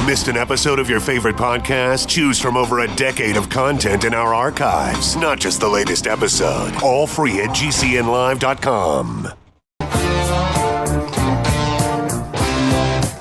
Missed an episode of your favorite podcast? Choose from over a decade of content in our archives, not just the latest episode. All free at GCNlive.com.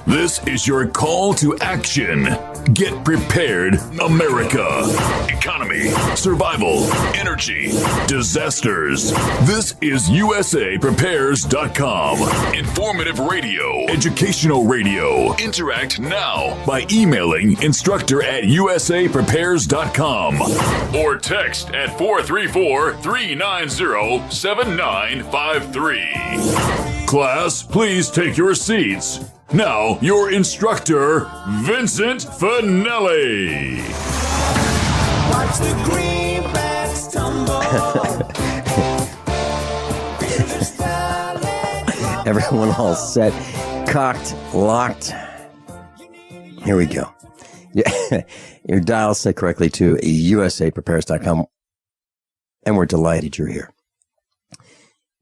This is your call to action. Get prepared, America. Economy, survival, energy, disasters. This is USAPrepares.com. Informative radio, educational radio. Interact now by emailing instructor@USAPrepares.com or text at 434-390-7953. Class, please take your seats. Now, your instructor, Vincent Finelli. Watch the greenbacks tumble. Everyone all set, cocked, locked. Here we go. Your dial set correctly to USAPrepares.com, and we're delighted you're here.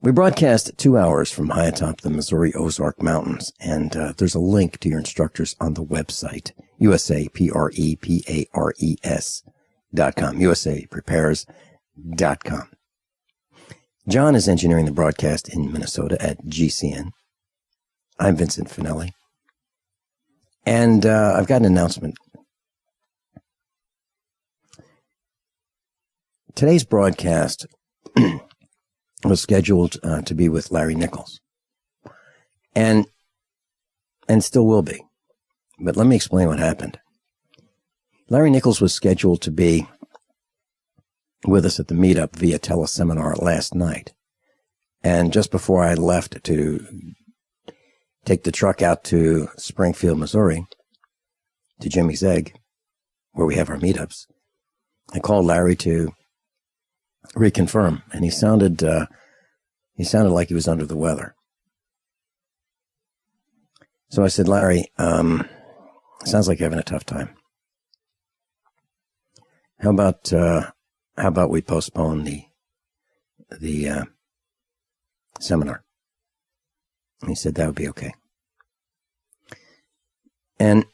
We broadcast 2 hours from high atop the Missouri Ozark Mountains, and there's a link to your instructors on the website, USAPrepares.com, USAPrepares.com. John is engineering the broadcast in Minnesota at GCN. I'm Vincent Finelli, and I've got an announcement. Today's broadcast was scheduled to be with Larry Nichols, and still will be. But let me explain what happened. Larry Nichols was scheduled to be with us at the meetup via teleseminar last night. And just before I left to take the truck out to Springfield, Missouri, to Jimmy's Egg, where we have our meetups, I called Larry to reconfirm, and he sounded like he was under the weather. So I said, Larry, sounds like you're having a tough time. How about we postpone the seminar? And he said that would be okay. And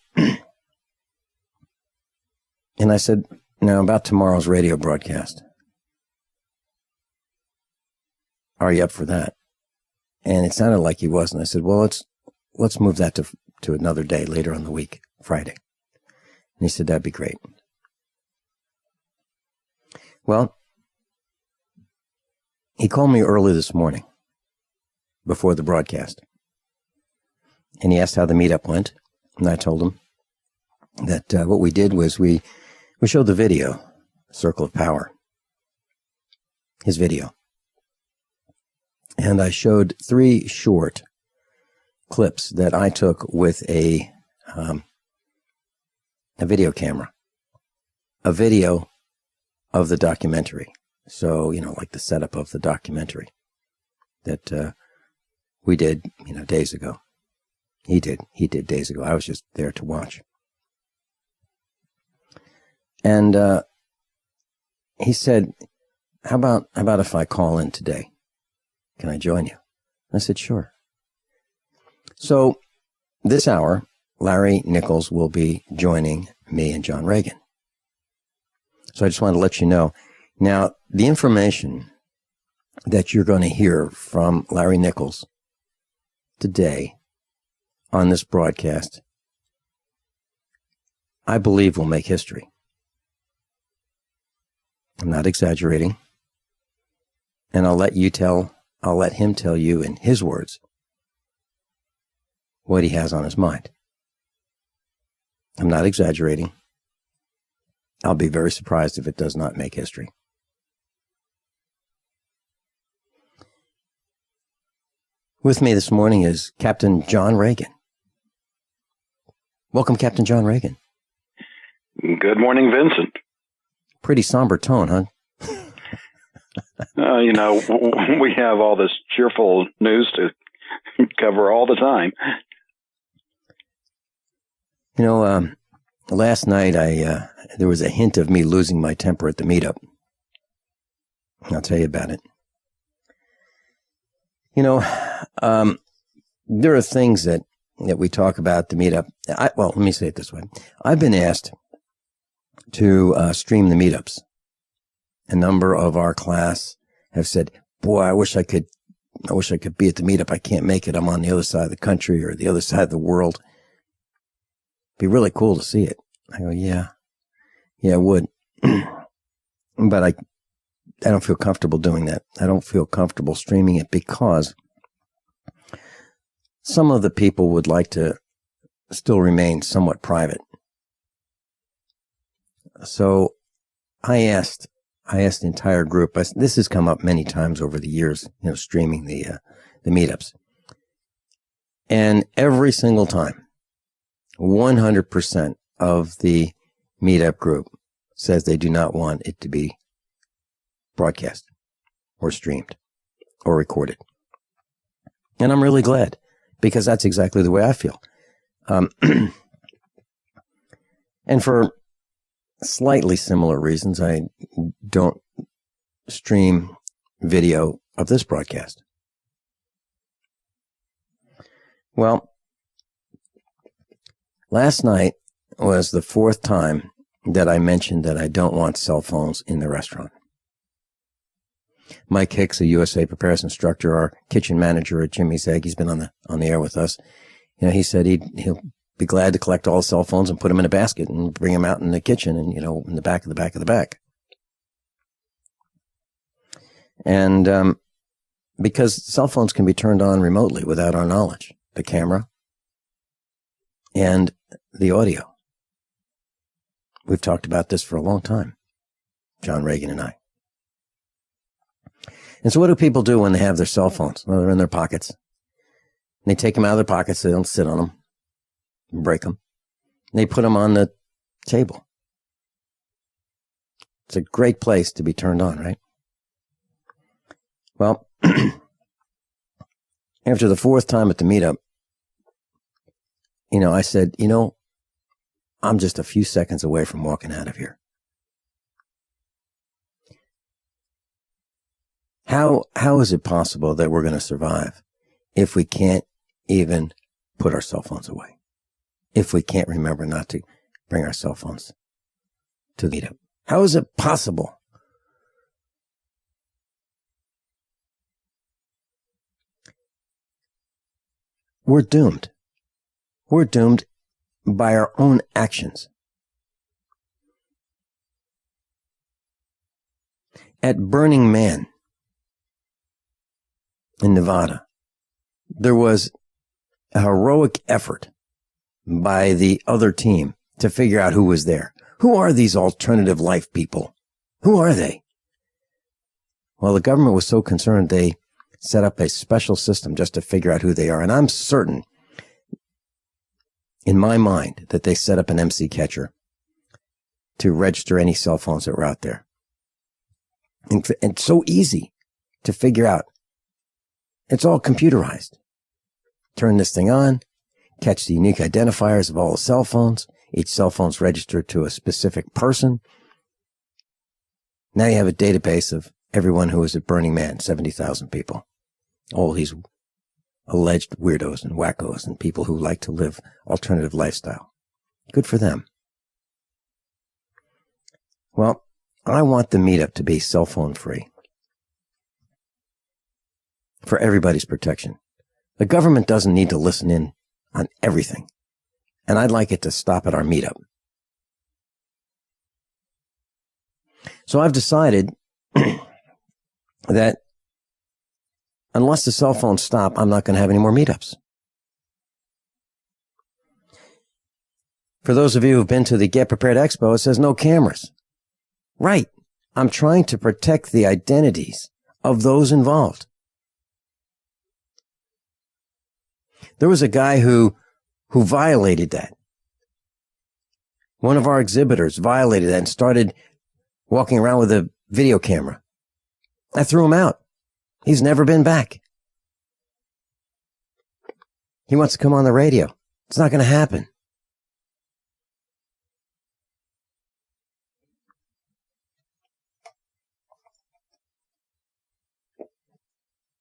I said, now about tomorrow's radio broadcast. Are you up for that? And it sounded like he wasn't. I said, well, let's move that to another day later on the week, Friday. And he said, that'd be great. Well, he called me early this morning before the broadcast. And he asked how the meetup went. And I told him that what we did was we showed the video, Circle of Power, his video. And I showed 3 short clips that I took with a video camera, a video of the documentary. So, like the setup of the documentary that we did, days ago. He did days ago. I was just there to watch. And he said, how about if I call in today? Can I join you? I said, sure. So this hour, Larry Nichols will be joining me and John Ragan. So I just wanted to let you know. Now, the information that you're going to hear from Larry Nichols today on this broadcast, I believe will make history. I'm not exaggerating. And I'll let him tell you in his words what he has on his mind. I'm not exaggerating. I'll be very surprised if it does not make history. With me this morning is Captain John Ragan. Welcome, Captain John Ragan. Good morning, Vincent. Pretty somber tone, huh? We have all this cheerful news to cover all the time. Last night there was a hint of me losing my temper at the meetup. I'll tell you about it. There are things that that we talk about the meetup. Well, let me say it this way. I've been asked to stream the meetups. A number of our class have said, boy, I wish I could be at the meetup. I can't make it. I'm on the other side of the country or the other side of the world. Be really cool to see it. I go, yeah, it would. But I don't feel comfortable doing that. I don't feel comfortable streaming it because some of the people would like to still remain somewhat private. So I asked the entire group. This has come up many times over the years, streaming the meetups. And every single time, 100% of the meetup group says they do not want it to be broadcast or streamed or recorded. And I'm really glad, because that's exactly the way I feel. And for slightly similar reasons, I don't stream video of this broadcast. Well, last night was the fourth time that I mentioned that I don't want cell phones in the restaurant. Mike Hicks, a USA Preparedness instructor, our kitchen manager at Jimmy's Egg, he's been on the air with us. He said he'll be glad to collect all the cell phones and put them in a basket and bring them out in the kitchen and, in the back of the back of the back. And because cell phones can be turned on remotely without our knowledge, the camera and the audio. We've talked about this for a long time, John Ragan and I. And so what do people do when they have their cell phones? Well, they're in their pockets. And they take them out of their pockets. They don't sit on them and break them. And they put them on the table. It's a great place to be turned on, right? Well, after the fourth time at the meetup, I said, I'm just a few seconds away from walking out of here. How is it possible that we're going to survive if we can't even put our cell phones away? If we can't remember not to bring our cell phones to the meetup? How is it possible? We're doomed. We're doomed by our own actions. At Burning Man in Nevada, there was a heroic effort by the other team to figure out who was there. Who are these alternative life people? Who are they? Well, the government was so concerned they set up a special system just to figure out who they are. And I'm certain, in my mind, that they set up an MC catcher to register any cell phones that were out there. And it's so easy to figure out. It's all computerized. Turn this thing on, catch the unique identifiers of all the cell phones. Each cell phone's registered to a specific person. Now you have a database of everyone who was at Burning Man, 70,000 people. All these alleged weirdos and wackos and people who like to live alternative lifestyle. Good for them. Well, I want the meetup to be cell phone free. For everybody's protection. The government doesn't need to listen in on everything. And I'd like it to stop at our meetup. So I've decided that unless the cell phones stop, I'm not going to have any more meetups. For those of you who've been to the Get Prepared Expo, it says no cameras. Right. I'm trying to protect the identities of those involved. There was a guy who violated that. One of our exhibitors violated that and started walking around with a video camera. I threw him out. He's never been back. He wants to come on the radio. It's not going to happen.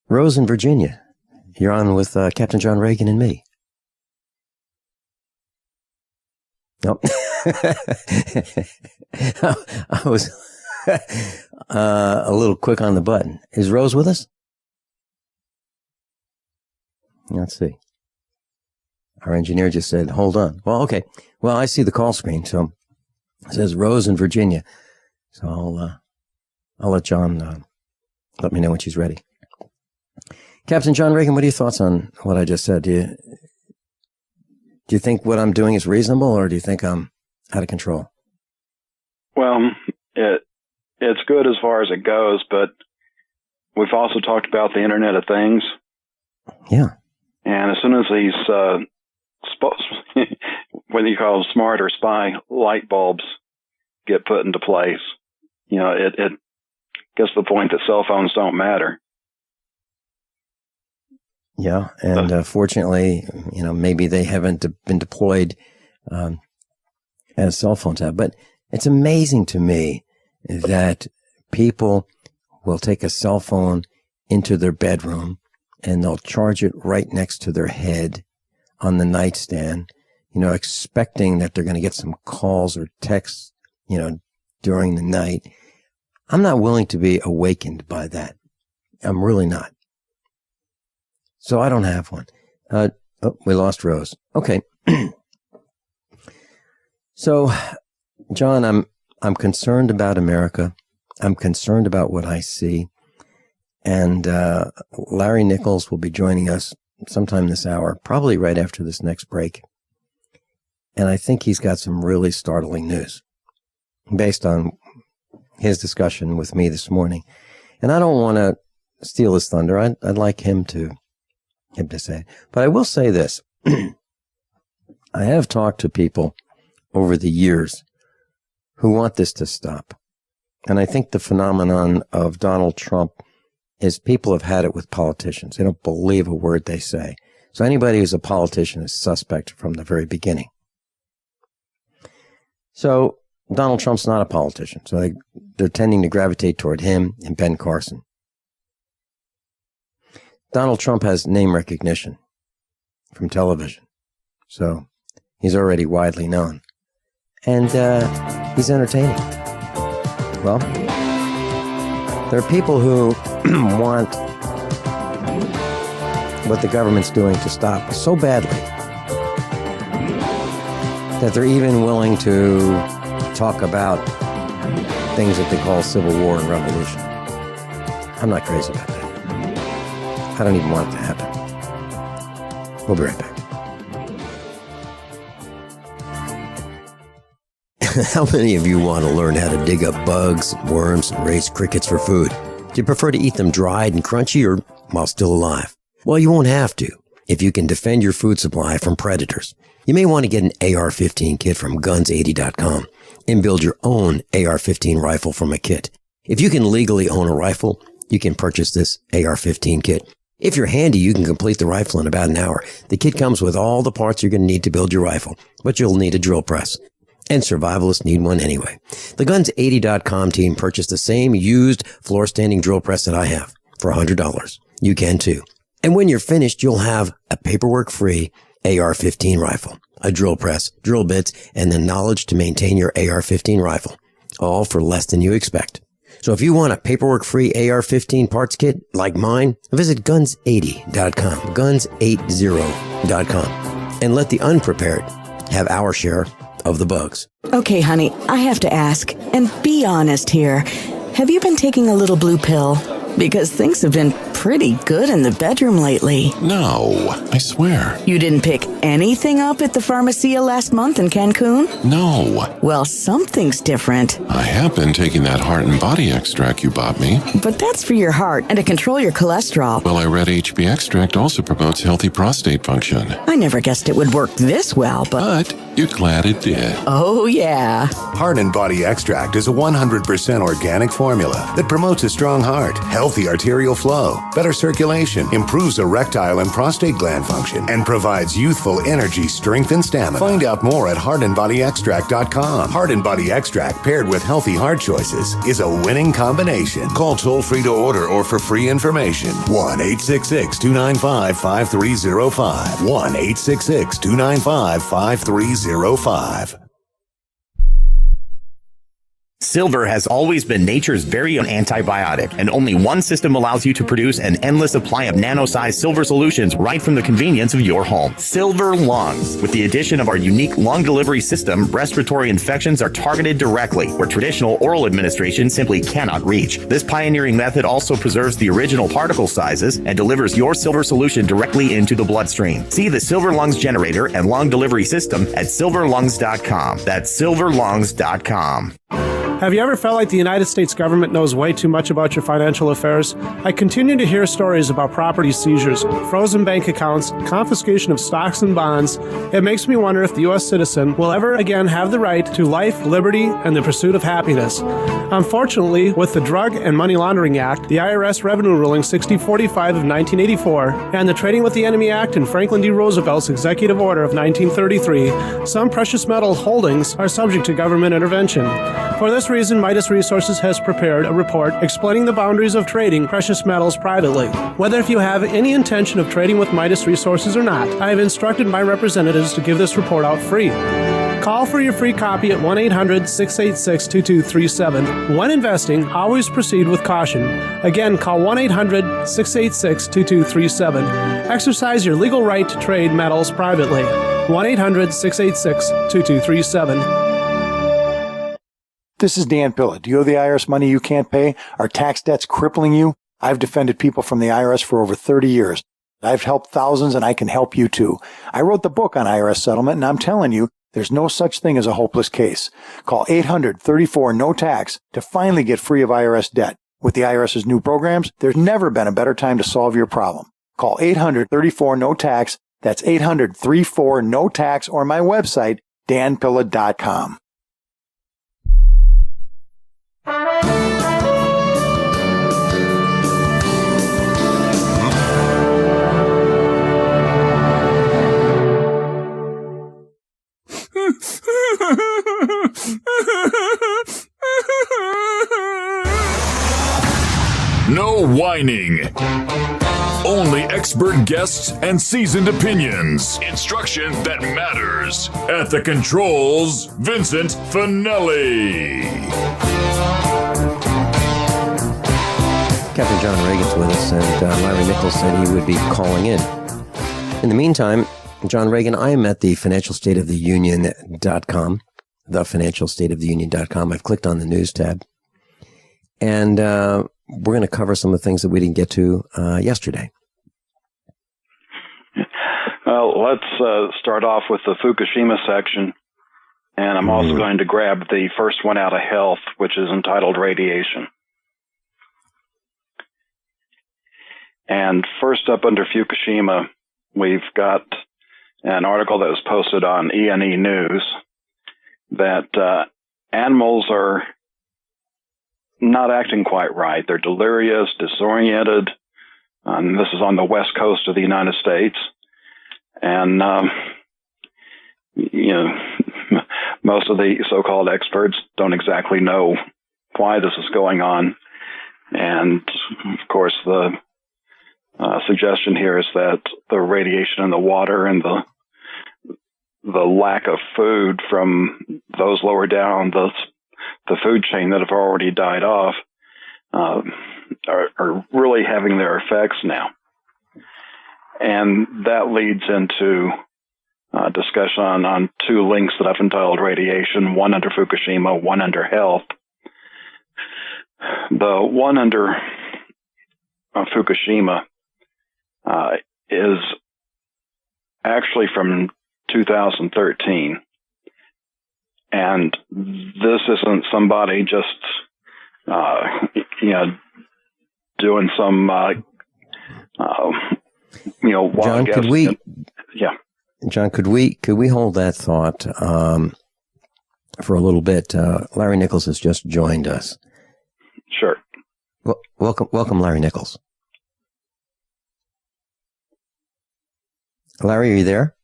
Rose in Virginia. You're on with Captain John Ragan and me. Nope. I was a little quick on the button. Is Rose with us? Let's see. Our engineer just said, hold on. Well, okay. Well, I see the call screen. So it says Rose in Virginia. So I'll let John let me know when she's ready. Captain John Ragan, what are your thoughts on what I just said? Do you think what I'm doing is reasonable, or do you think I'm out of control? Well, it's good as far as it goes, but we've also talked about the Internet of Things. Yeah. And as soon as these, whether you call them smart or spy light bulbs get put into place, it gets to the point that cell phones don't matter. Yeah. And fortunately, maybe they haven't been deployed as cell phones have. But it's amazing to me that people will take a cell phone into their bedroom and they'll charge it right next to their head on the nightstand, expecting that they're going to get some calls or texts, during the night. I'm not willing to be awakened by that. I'm really not. So I don't have one. We lost Rose. Okay. So, John, I'm concerned about America. I'm concerned about what I see. And Larry Nichols will be joining us sometime this hour, probably right after this next break. And I think he's got some really startling news based on his discussion with me this morning. And I don't want to steal his thunder. I'd like him to say it. But I will say this. I have talked to people over the years who want this to stop. And I think the phenomenon of Donald Trump is people have had it with politicians. They don't believe a word they say. So anybody who's a politician is suspect from the very beginning. So Donald Trump's not a politician. So they're tending to gravitate toward him and Ben Carson. Donald Trump has name recognition from television. So he's already widely known. And he's entertaining. Well, there are people who want what the government's doing to stop so badly that they're even willing to talk about things that they call civil war and revolution. I'm not crazy about that. I don't even want it to happen. We'll be right back. How many of you want to learn how to dig up bugs, worms, and raise crickets for food? Do you prefer to eat them dried and crunchy or while still alive? Well, you won't have to if you can defend your food supply from predators. You may want to get an AR-15 kit from guns80.com and build your own AR-15 rifle from a kit. If you can legally own a rifle, you can purchase this AR-15 kit. If you're handy, you can complete the rifle in about an hour. The kit comes with all the parts you're going to need to build your rifle, but you'll need a drill press. And survivalists need one anyway. The Guns80.com team purchased the same used floor-standing drill press that I have for $100. You can too. And when you're finished, you'll have a paperwork-free AR-15 rifle, a drill press, drill bits, and the knowledge to maintain your AR-15 rifle, all for less than you expect. So if you want a paperwork-free AR-15 parts kit like mine, visit Guns80.com, Guns80.com, and let the unprepared have our share of the bugs. Okay, honey, I have to ask, and be honest here. Have you been taking a little blue pill? Because things have been pretty good in the bedroom lately. No, I swear. You didn't pick anything up at the Pharmacia last month in Cancun? No. Well, something's different. I have been taking that heart and body extract you bought me. But that's for your heart and to control your cholesterol. Well, I read HB extract also promotes healthy prostate function. I never guessed it would work this well, But you're glad it did. Oh, yeah. Heart and Body Extract is a 100% organic formula that promotes a strong heart, healthy arterial flow, better circulation, improves erectile and prostate gland function, and provides youthful energy, strength, and stamina. Find out more at heartandbodyextract.com. Heart and Body Extract paired with healthy heart choices is a winning combination. Call toll-free to order or for free information. 1-866-295-5305. 1-866-295-5305. Silver has always been nature's very own antibiotic, and only one system allows you to produce an endless supply of nano-sized silver solutions right from the convenience of your home. Silver Lungs. With the addition of our unique lung delivery system, respiratory infections are targeted directly, where traditional oral administration simply cannot reach. This pioneering method also preserves the original particle sizes and delivers your silver solution directly into the bloodstream. See the Silver Lungs generator and lung delivery system at silverlungs.com. That's silverlungs.com. Have you ever felt like the United States government knows way too much about your financial affairs? I continue to hear stories about property seizures, frozen bank accounts, confiscation of stocks and bonds. It makes me wonder if the U.S. citizen will ever again have the right to life, liberty, and the pursuit of happiness. Unfortunately, with the Drug and Money Laundering Act, the IRS Revenue Ruling 6045 of 1984, and the Trading with the Enemy Act and Franklin D. Roosevelt's Executive Order of 1933, some precious metal holdings are subject to government intervention. For this reason, Midas Resources has prepared a report explaining the boundaries of trading precious metals privately. Whether if you have any intention of trading with Midas Resources or not, I have instructed my representatives to give this report out free. Call for your free copy at 1-800-686-2237. When investing, always proceed with caution. Again, call 1-800-686-2237. Exercise your legal right to trade metals privately. 1-800-686-2237. This is Dan Pilla. Do you owe the IRS money you can't pay? Are tax debts crippling you? I've defended people from the IRS for over 30 years. I've helped thousands, and I can help you too. I wrote the book on IRS settlement, and I'm telling you, there's no such thing as a hopeless case. Call 800-34-NO-TAX to finally get free of IRS debt. With the IRS's new programs, there's never been a better time to solve your problem. Call 800-34-NO-TAX. That's 800-34-NO-TAX, or my website, danpilla.com. No whining. Only expert guests and seasoned opinions. Instruction that matters. At the controls, Vincent Finelli. Captain John Ragan's with us, and Larry Nichols said he would be calling in. In the meantime, John Ragan, I am at the financialstateoftheunion.com, thefinancialstateoftheunion.com. I've clicked on the news tab, and we're going to cover some of the things that we didn't get to yesterday. Well, let's start off with the Fukushima section, and I'm also going to grab the first one out of Health, which is entitled Radiation. And first up under Fukushima, we've got an article that was posted on E&E News that animals are not acting quite right. They're delirious, disoriented. This is on the west coast of the United States. And, most of the so-called experts don't exactly know why this is going on. And, of course, the suggestion here is that the radiation in the water and the lack of food from those lower down the food chain that have already died off are really having their effects now. And that leads into discussion on two links that I've entitled Radiation, one under Fukushima, one under Health. The one under Fukushima is actually from 2013. And this isn't somebody just, doing some, wild John, guess. could we? Yeah. John, could we hold that thought for a little bit? Larry Nichols has just joined us. Sure. Well, welcome, Larry Nichols. Larry, are you there?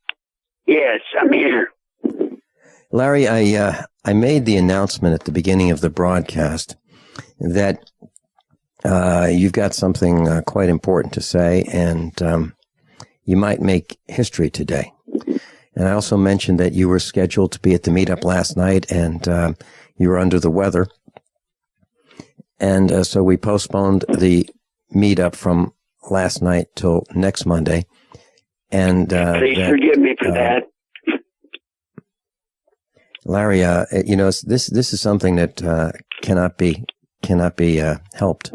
Yes, I'm here. Larry, I made the announcement at the beginning of the broadcast that you've got something quite important to say, and you might make history today. And I also mentioned that you were scheduled to be at the meetup last night, and you were under the weather. And so we postponed the meetup from last night till next Monday. And please forgive me for that. Larry, this is something that cannot be helped.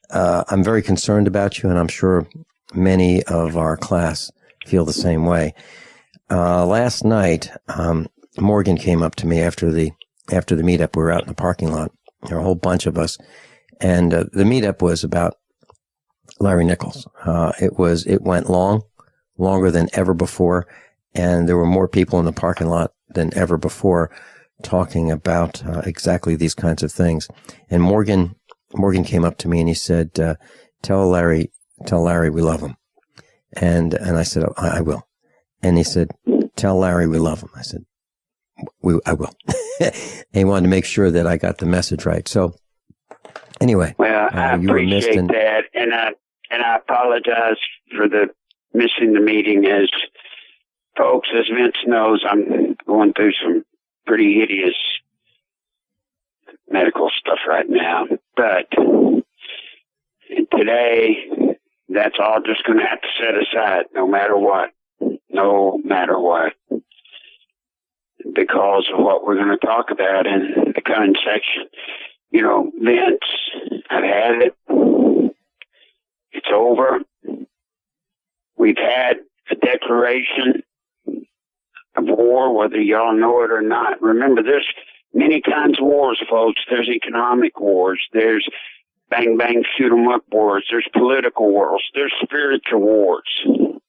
I'm very concerned about you, and I'm sure many of our class feel the same way. Last night, Morgan came up to me after the meetup. We were out in the parking lot. There were a whole bunch of us, and the meetup was about Larry Nichols. It went longer than ever before, and there were more people in the parking lot than ever before talking about exactly these kinds of things. And Morgan came up to me and he said, tell Larry we love him. And I said, I will. And he said, tell Larry we love him. I said, I will. And he wanted to make sure that I got the message right. So anyway, well, I appreciate that. And I apologize for the missing the meeting. As folks, as Vince knows, I'm going through some pretty hideous medical stuff right now. But today, that's all just going to have to set aside no matter what. No matter what. Because of what we're going to talk about in the gun section. You know, Vince, I've had it. It's over. We've had a declaration of war, whether y'all know it or not. Remember, there's many kinds of wars, folks. There's economic wars. There's bang, bang, shoot 'em up wars. There's political wars. There's spiritual wars. And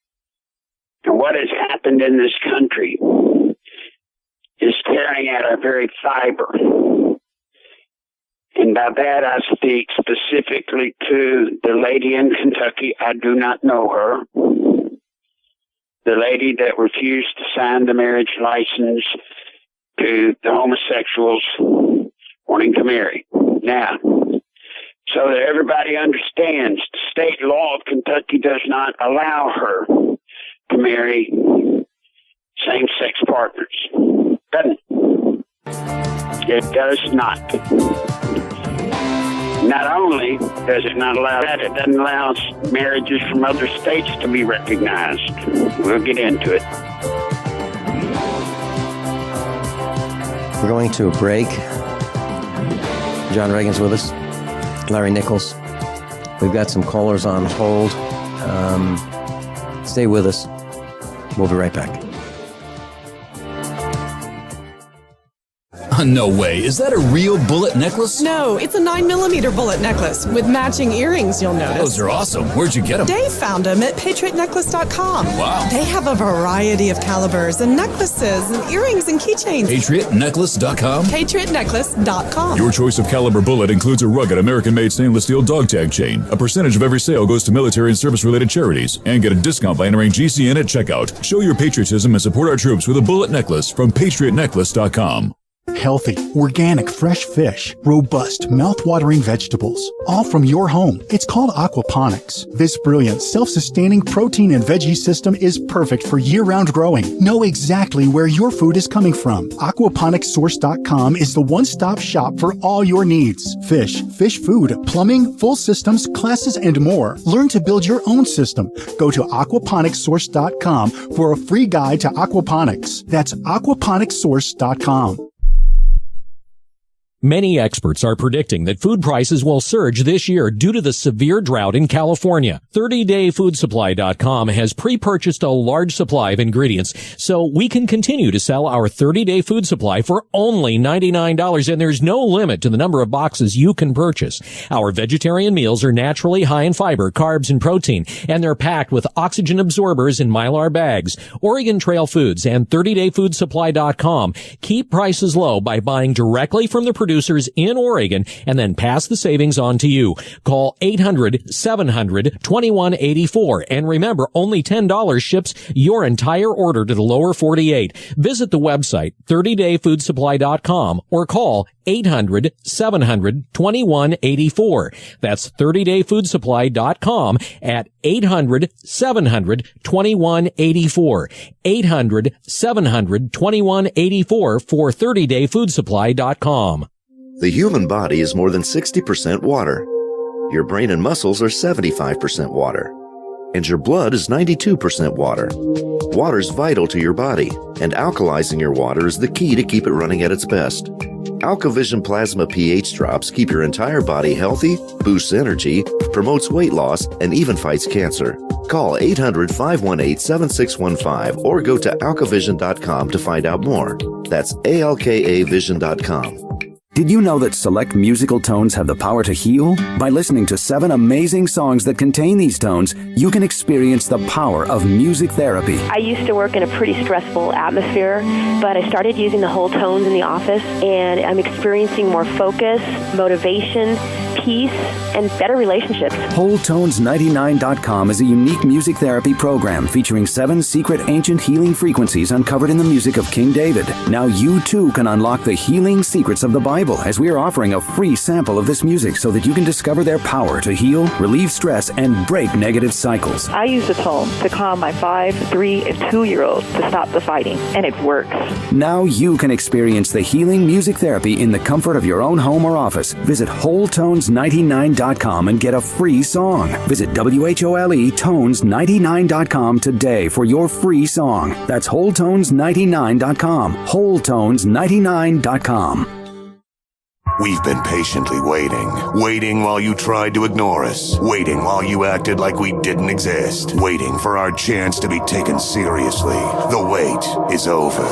what has happened in this country is tearing at our very fiber. And by that, I speak specifically to the lady in Kentucky. I do not know her. The lady that refused to sign the marriage license to the homosexuals wanting to marry. Now, so that everybody understands, the state law of Kentucky does not allow her to marry same-sex partners. Doesn't it? It does not. Not only does it not allow that, it doesn't allow marriages from other states to be recognized. We'll get into it. We're going to a break. John Ragan's with us. Larry Nichols. We've got some callers on hold. Stay with us. We'll be right back. No way. Is that a real bullet necklace? No, it's a 9mm bullet necklace with matching earrings, you'll notice. Those are awesome. Where'd you get them? Dave found them at patriotnecklace.com. Wow. They have a variety of calibers and necklaces and earrings and keychains. Patriotnecklace.com? Patriotnecklace.com. Your choice of caliber bullet includes a rugged American-made stainless steel dog tag chain. A percentage of every sale goes to military and service-related charities. And get a discount by entering GCN at checkout. Show your patriotism and support our troops with a bullet necklace from patriotnecklace.com. Healthy, organic, fresh fish, robust, mouth-watering vegetables, all from your home. It's called aquaponics. This brilliant, self-sustaining protein and veggie system is perfect for year-round growing. Know exactly where your food is coming from. Aquaponicssource.com is the one-stop shop for all your needs. Fish, fish food, plumbing, full systems, classes, and more. Learn to build your own system. Go to aquaponicssource.com for a free guide to aquaponics. That's aquaponicssource.com. Many experts are predicting that food prices will surge this year due to the severe drought in California. 30dayfoodsupply.com has pre-purchased a large supply of ingredients so we can continue to sell our 30-day food supply for only $99, and there's no limit to the number of boxes you can purchase. Our vegetarian meals are naturally high in fiber, carbs, and protein, and they're packed with oxygen absorbers in Mylar bags. Oregon Trail Foods and 30dayfoodsupply.com keep prices low by buying directly from the producers in Oregon and then pass the savings on to you. Call 800-700-2184. And remember, only $10 ships your entire order to the lower 48. Visit the website 30dayfoodsupply.com or call 800-700-2184. That's 30dayfoodsupply.com at 800-700-2184. 800-700-2184 for 30dayfoodsupply.com. The human body is more than 60% water. Your brain and muscles are 75% water. And your blood is 92% water. Water's vital to your body, and alkalizing your water is the key to keep it running at its best. AlkaVision Plasma pH drops keep your entire body healthy, boosts energy, promotes weight loss, and even fights cancer. Call 800-518-7615 or go to alkavision.com to find out more. That's alkavision.com. Did you know that select musical tones have the power to heal? By listening to 7 amazing songs that contain these tones, you can experience the power of music therapy. I used to work in a pretty stressful atmosphere, but I started using the whole tones in the office, and I'm experiencing more focus, motivation, peace, and better relationships. WholeTones99.com is a unique music therapy program featuring 7 secret ancient healing frequencies uncovered in the music of King David. Now you too can unlock the healing secrets of the Bible, as we are offering a free sample of this music so that you can discover their power to heal, relieve stress, and break negative cycles. I use the tone to calm my 5, 3, and 2-year-olds to stop the fighting, and it works. Now you can experience the healing music therapy in the comfort of your own home or office. Visit WholeTones99.com and get a free song. Visit WHOLETones99.com today for your free song. That's WholeTones99.com. WholeTones99.com. We've been patiently waiting while you tried to ignore us, waiting while you acted like we didn't exist, waiting for our chance to be taken seriously. The wait is over.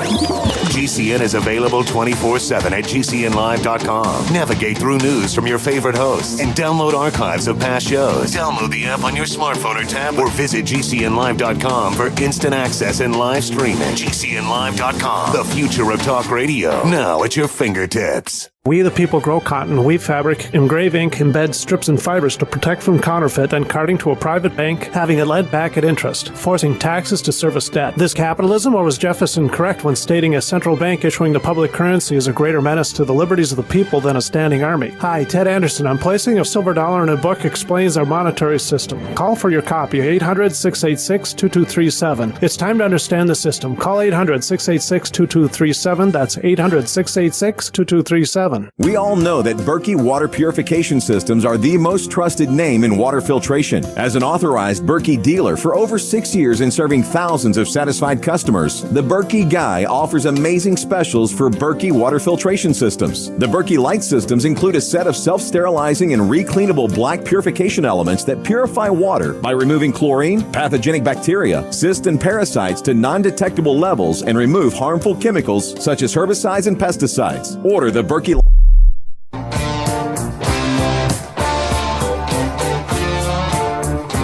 GCN is available 24/7 at GCNlive.com. Navigate through news from your favorite hosts and download archives of past shows. Download the app on your smartphone or tablet or visit GCNlive.com for instant access and live streaming. GCNlive.com, the future of talk radio, now at your fingertips. We the people grow cotton, weave fabric, engrave ink, embed strips and fibers to protect from counterfeit and carting to a private bank, having it led back at interest, forcing taxes to service debt. This capitalism, or was Jefferson correct when stating a central bank issuing the public currency is a greater menace to the liberties of the people than a standing army? Hi, Ted Anderson. I'm placing a silver dollar in a book explains our monetary system. Call for your copy, 800-686-2237. It's time to understand the system. Call 800-686-2237. That's 800-686-2237. We all know that Berkey water purification systems are the most trusted name in water filtration. As an authorized Berkey dealer for over 6 years and serving thousands of satisfied customers, the Berkey Guy offers amazing specials for Berkey water filtration systems. The Berkey Light systems include a set of self-sterilizing and recleanable black purification elements that purify water by removing chlorine, pathogenic bacteria, cysts, and parasites to non-detectable levels and remove harmful chemicals such as herbicides and pesticides. Order the Berkey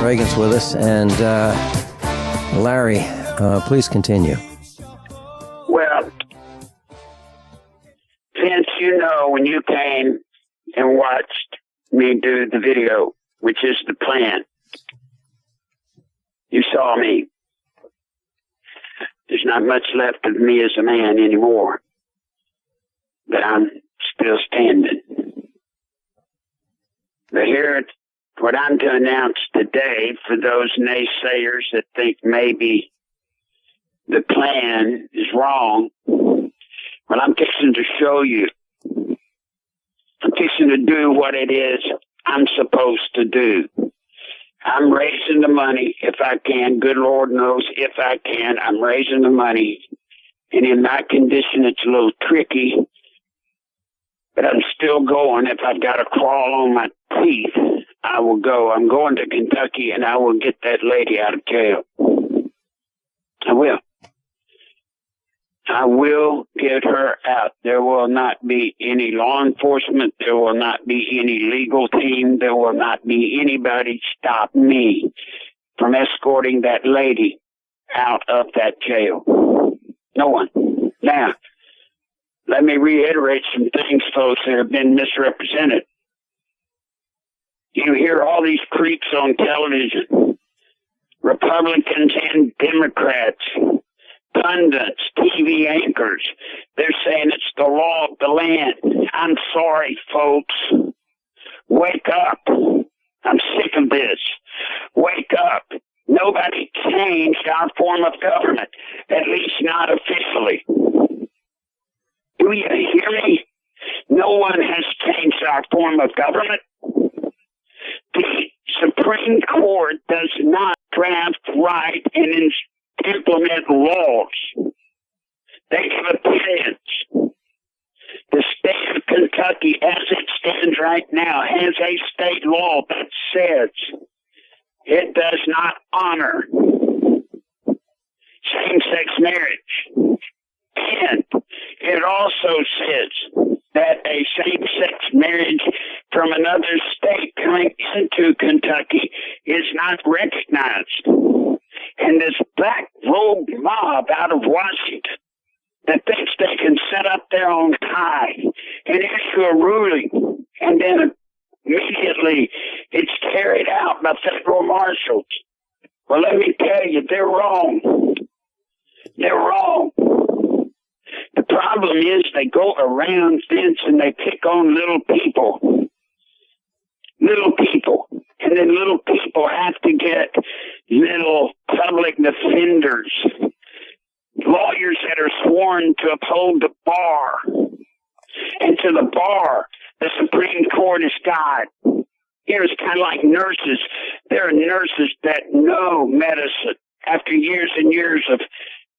Regan's with us, and Larry, please continue. Well, Vince, you know, when you came and watched me do the video, which is the plan, you saw me. There's not much left of me as a man anymore, but I'm still standing. But here, what I'm to announce today, for those naysayers that think maybe the plan is wrong, well, I'm fixing to show you. I'm fixing to do what it is I'm supposed to do. I'm raising the money if I can. Good Lord knows if I can. I'm raising the money. And in my condition, it's a little tricky. But I'm still going. If I've got to crawl on my teeth, I will go. I'm going to Kentucky, and I will get that lady out of jail. I will. I will get her out. There will not be any law enforcement. There will not be any legal team. There will not be anybody stop me from escorting that lady out of that jail. No one. Now, let me reiterate some things, folks, that have been misrepresented. You hear all these creeps on television, Republicans and Democrats, pundits, TV anchors. They're saying it's the law of the land. I'm sorry, folks. Wake up. I'm sick of this. Wake up. Nobody changed our form of government, at least not officially. Do you hear me? No one has our form of government. The Supreme Court does not draft, write, and implement laws. They give opinions. The state of Kentucky, as it stands right now, has a state law that says it does not honor same-sex marriage. And it also says that a same-sex marriage from another state coming into Kentucky is not recognized. And this black robe mob out of Washington that thinks they can set up their own tie and issue a ruling, and then immediately it's carried out by federal marshals. Well, let me tell you, they're wrong. They're wrong. The problem is they go around fence and they pick on little people. Little people. And then little people have to get little public defenders. Lawyers that are sworn to uphold the bar. And to the bar, the Supreme Court is God. It's kind of like nurses. There are nurses that know medicine. After years and years of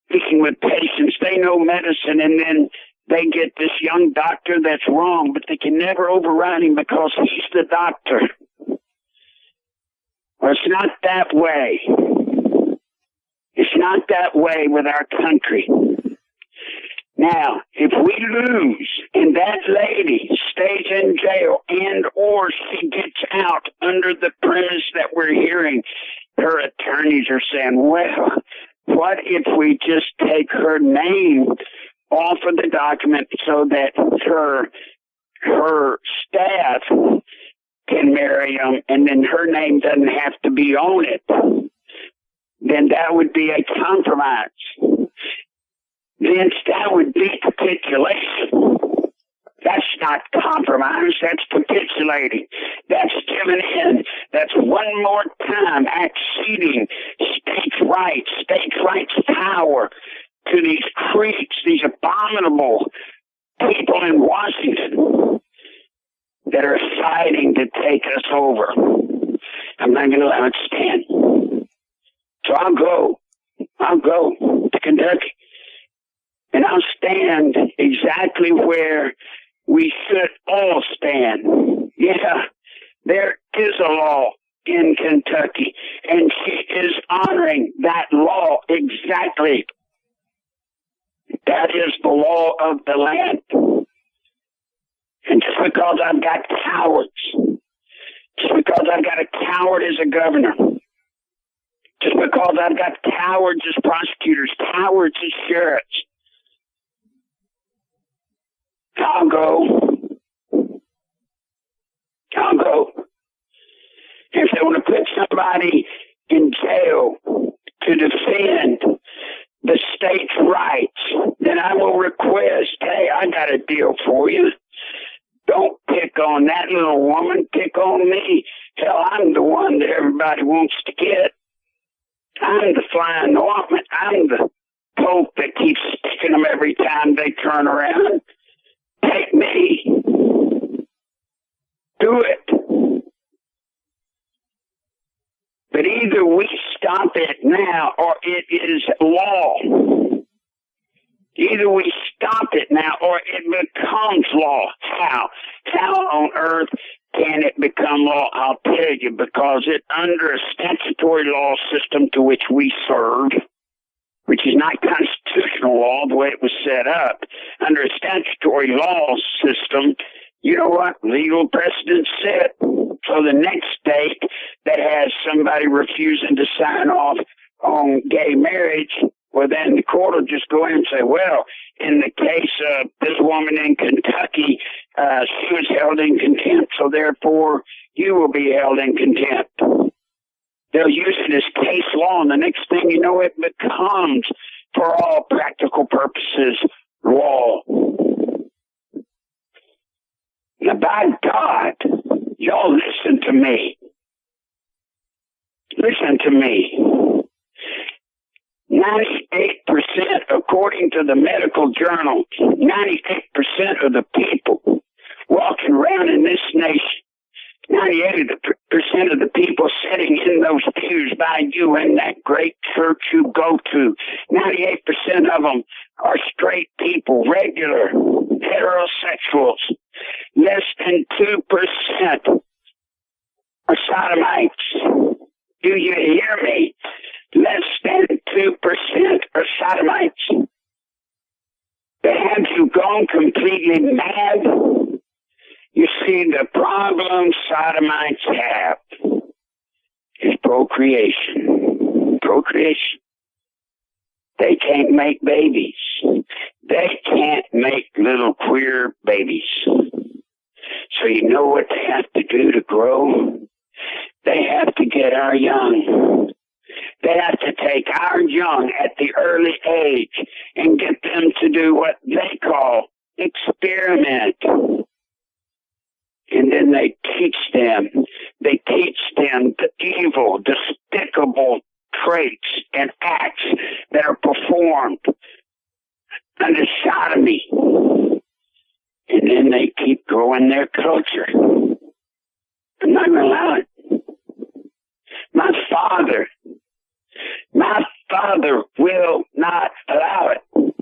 speaking with patients, they know medicine, and then they get this young doctor that's wrong, but they can never override him because he's the doctor. Well, it's not that way. It's not that way with our country. Now, if we lose and that lady stays in jail and or she gets out under the premise that we're hearing, her attorneys are saying, well, what if we just take her name off of the document so that her staff can marry him and then her name doesn't have to be on it? Then that would be a compromise. Then that would be capitulation. That's not compromise, that's capitulating. That's giving in. That's one more time acceding states' rights power to these creeps, these abominable people in Washington that are fighting to take us over. I'm not going to allow it to stand. So I'll go to Kentucky. And I'll stand exactly where we should all stand. Yeah, there is a law in Kentucky, and she is honoring that law exactly. That is the law of the land. And just because I've got cowards, just because I've got a coward as a governor, just because I've got cowards as prosecutors, cowards as sheriffs, I'll go. If they want to put somebody in jail to defend the state's rights, then I will request, hey, I got a deal for you. Don't pick on that little woman, pick on me. Hell, I'm the one that everybody wants to get. I'm the flying ointment. I'm the pope that keeps sticking them every time they turn around. Take me. Do it. But either we stop it now or it is law. Either we stop it now or it becomes law. How? How on earth can it become law? I'll tell you, because it under a statutory law system to which we serve, which is not constitutional law the way it was set up, under a statutory law system, you know what legal precedent set? So the next state that has somebody refusing to sign off on gay marriage, well, then the court will just go in and say, well, in the case of this woman in Kentucky, she was held in contempt, so therefore you will be held in contempt. They'll use it as case law, and the next thing you know, it becomes, for all practical purposes, law. Now, by God, y'all listen to me. Listen to me. 98%, according to the medical journals, 98% of the people walking around in this you in that great church you go to. 98% of them are straight people, regular, heterosexuals. Less than 2% are sodomites. Do you hear me? Less than 2% are sodomites. Have you gone completely mad? You see, the problem sodomites have is procreation. Procreation. They can't make babies. They can't make little queer babies. So you know what they have to do to grow? They have to get our young. They have to take our young at the early age and get them to do what they call experiment. And then they teach them the evil, despicable traits and acts that are performed under sodomy. And then they keep growing their culture. I'm not going to allow it. My father will not allow it.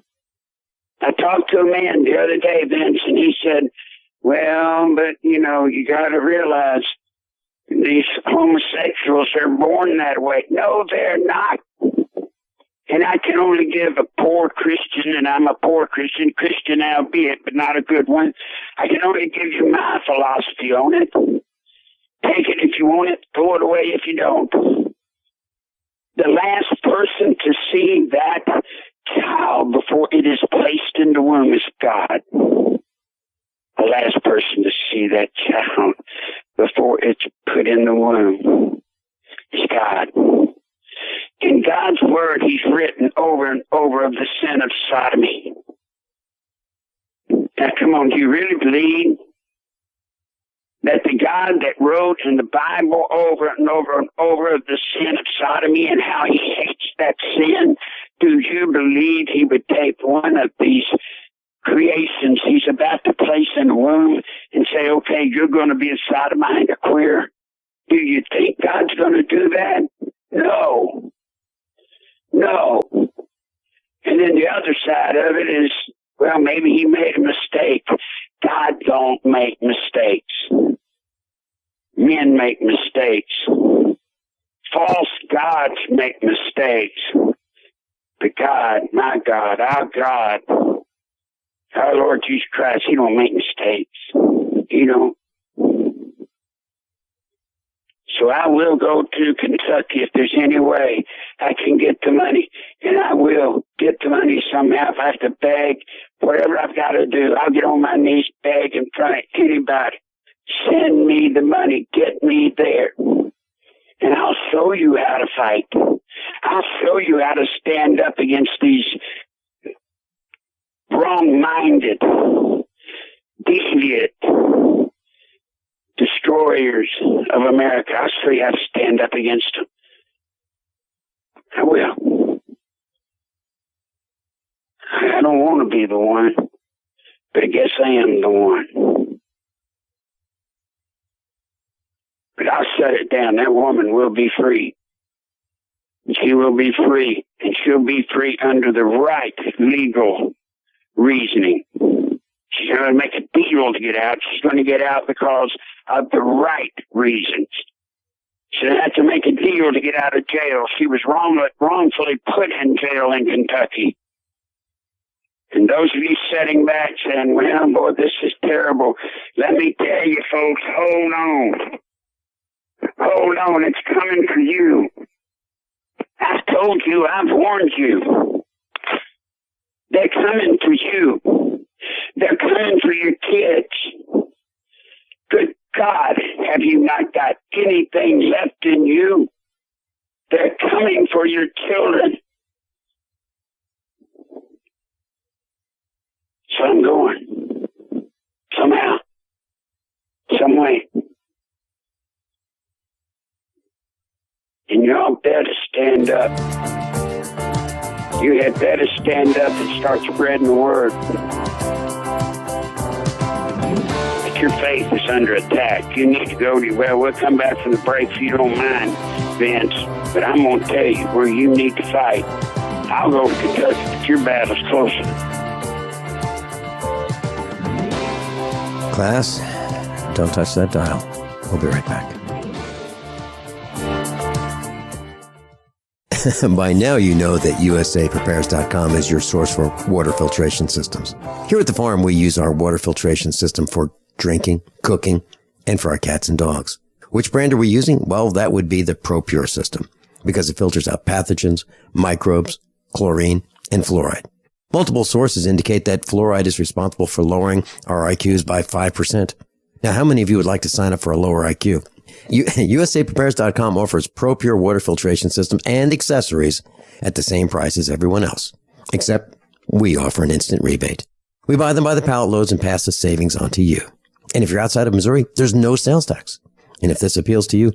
I talked to a man the other day, Vince, and he said, well, but, you got to realize these homosexuals are born that way. No, they're not. And I can only give a poor Christian, and I'm a poor Christian albeit, but not a good one. I can only give you my philosophy on it. Take it if you want it, throw it away if you don't. The last person to see that child before it is placed in the womb is God. The last person to see that child before it's put in the womb is God. In God's word, he's written over and over of the sin of sodomy. Now, come on, do you really believe that the God that wrote in the Bible over and over and over of the sin of sodomy and how he hates that sin, do you believe he would take one of these creations he's about to place in the womb and say, okay, you're going to be a sodomite, a queer? Do you think God's going to do that? No. No. And then the other side of it is, well, maybe he made a mistake. God don't make mistakes. Men make mistakes. False gods make mistakes. But God, my God, our God, our Lord Jesus Christ, he don't make mistakes. He don't. So I will go to Kentucky if there's any way I can get the money. And I will get the money somehow. If I have to beg, whatever I've got to do, I'll get on my knees, beg in front of anybody. Send me the money. Get me there. And I'll show you how to fight. I'll show you how to stand up against these wrong-minded, deviant destroyers of America. I'll show you how to stand up against them. I will. I don't want to be the one, but I guess I am the one. But I'll shut it down. That woman will be free. She will be free, and she'll be free under the right legal reasoning. She's going to make a deal to get out. She's going to get out because of the right reasons. She didn't have to make a deal to get out of jail. She was wrongfully put in jail in Kentucky. And those of you sitting back saying, well, boy, this is terrible. Let me tell you, folks, hold on. Hold on, it's coming for you. I've told you, I've warned you. They're coming for you. They're coming for your kids. Good God, have you not got anything left in you? They're coming for your children. So I'm going. Somehow. Some way. And y'all better stand up. You had better stand up and start spreading the word. Your faith is under attack. You need to go to, well, we'll come back from the break if you don't mind. Vince, but I'm going to tell you where you need to fight. I'll go to Kentucky, but your battle's closer. Class, don't touch that dial. We'll be right back. By now you know that USAPrepares.com is your source for water filtration systems. Here at the farm, we use our water filtration system for drinking, cooking, and for our cats and dogs. Which brand are we using? Well, that would be the ProPure system, because it filters out pathogens, microbes, chlorine, and fluoride. Multiple sources indicate that fluoride is responsible for lowering our IQs by 5%. Now, how many of you would like to sign up for a lower IQ? USAPrepares.com offers ProPure water filtration systems and accessories at the same price as everyone else, except we offer an instant rebate. We buy them by the pallet loads and pass the savings on to you. And if you're outside of Missouri, there's no sales tax. And if this appeals to you,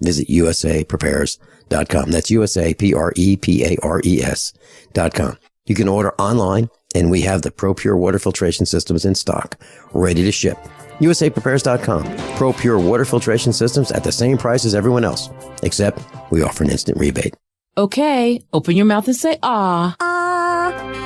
visit USAPrepares.com. That's USAPrepares.com. You can order online, and we have the ProPure water filtration systems in stock, ready to ship. USAPrepares.com. ProPure water filtration systems at the same price as everyone else, except we offer an instant rebate. Okay, open your mouth and say ah.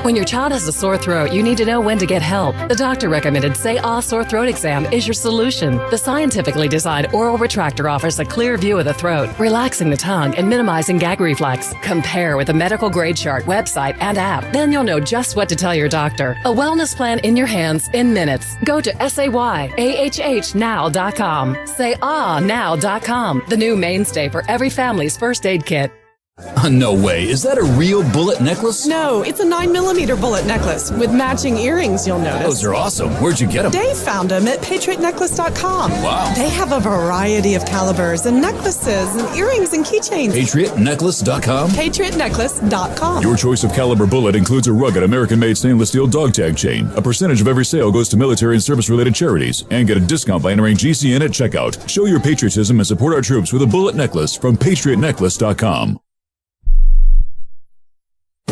When your child has a sore throat, you need to know when to get help. The doctor-recommended Say Ah Sore Throat Exam is your solution. The scientifically designed oral retractor offers a clear view of the throat, relaxing the tongue and minimizing gag reflex. Compare with a medical-grade chart, website, and app. Then you'll know just what to tell your doctor. A wellness plan in your hands in minutes. Go to SayAHHnow.com. SayAhNow.com, the new mainstay for every family's first aid kit. No way. Is that a real bullet necklace? No, it's a 9mm bullet necklace with matching earrings, you'll notice. Those are awesome. Where'd you get them? Dave found them at PatriotNecklace.com. Wow. They have a variety of calibers and necklaces and earrings and keychains. PatriotNecklace.com? PatriotNecklace.com. Your choice of caliber bullet includes a rugged American-made stainless steel dog tag chain. A percentage of every sale goes to military and service-related charities. And get a discount by entering GCN at checkout. Show your patriotism and support our troops with a bullet necklace from PatriotNecklace.com.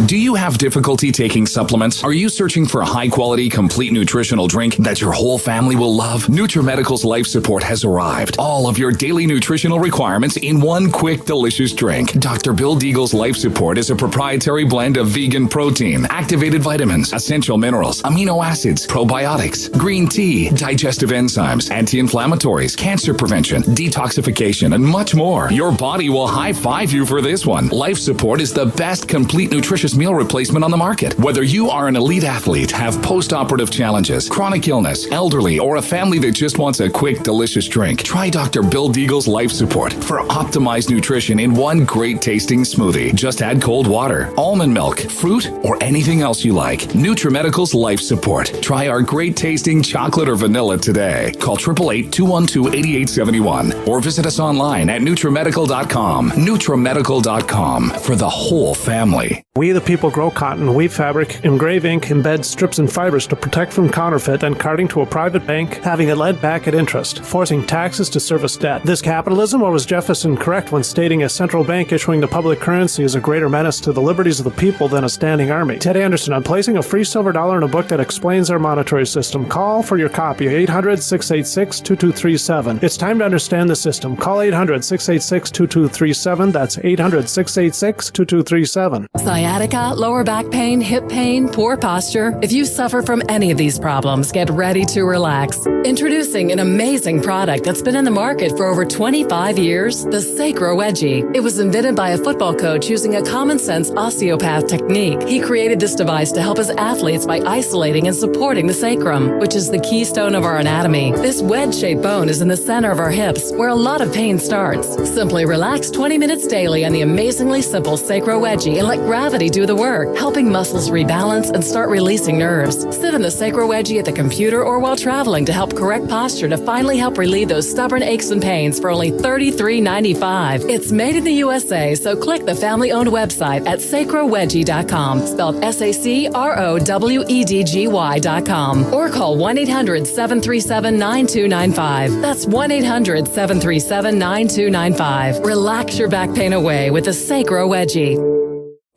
Do you have difficulty taking supplements? Are you searching for a high-quality, complete nutritional drink that your whole family will love? NutriMedical's Life Support has arrived. All of your daily nutritional requirements in one quick, delicious drink. Dr. Bill Deagle's Life Support is a proprietary blend of vegan protein, activated vitamins, essential minerals, amino acids, probiotics, green tea, digestive enzymes, anti-inflammatories, cancer prevention, detoxification, and much more. Your body will high-five you for this one. Life Support is the best complete nutritious meal replacement on the market. Whether you are an elite athlete, have post-operative challenges, chronic illness, elderly, or a family that just wants a quick, delicious drink, try Dr. Bill Deagle's Life Support for optimized nutrition in one great tasting smoothie. Just add cold water, almond milk, fruit, or anything else you like. NutriMedical's Life Support. Try our great tasting chocolate or vanilla today. Call 888-212-8871 or visit us online at NutriMedical.com. NutriMedical.com for the whole family. We the people grow cotton, weave fabric, engrave ink, embed strips and fibers to protect from counterfeit and carting to a private bank, having it led back at interest, forcing taxes to service debt. This capitalism, or was Jefferson correct when stating a central bank issuing the public currency is a greater menace to the liberties of the people than a standing army? Ted Anderson, I'm placing a free silver dollar in a book that explains our monetary system. Call for your copy, 800-686-2237. It's time to understand the system. Call 800-686-2237. That's 800-686-2237. Sciatica, lower back pain, hip pain, poor posture. If you suffer from any of these problems, get ready to relax. Introducing an amazing product that's been in the market for over 25 years, the Sacro Wedgie. It was invented by a football coach using a common-sense osteopath technique. He created this device to help his athletes by isolating and supporting the sacrum, which is the keystone of our anatomy. This wedge-shaped bone is in the center of our hips, where a lot of pain starts. Simply relax 20 minutes daily on the amazingly simple Sacro Wedgie and let gravity do the work, helping muscles rebalance and start releasing nerves. Sit in the Sacro Wedgie at the computer or while traveling to help correct posture to finally help relieve those stubborn aches and pains for only $33.95. It's made in the USA, so click the family-owned website at sacrowedgie.com, spelled SACROWEDGY.com, or call 1-800-737-9295. That's 1-800-737-9295. Relax your back pain away with the Sacro Wedgie.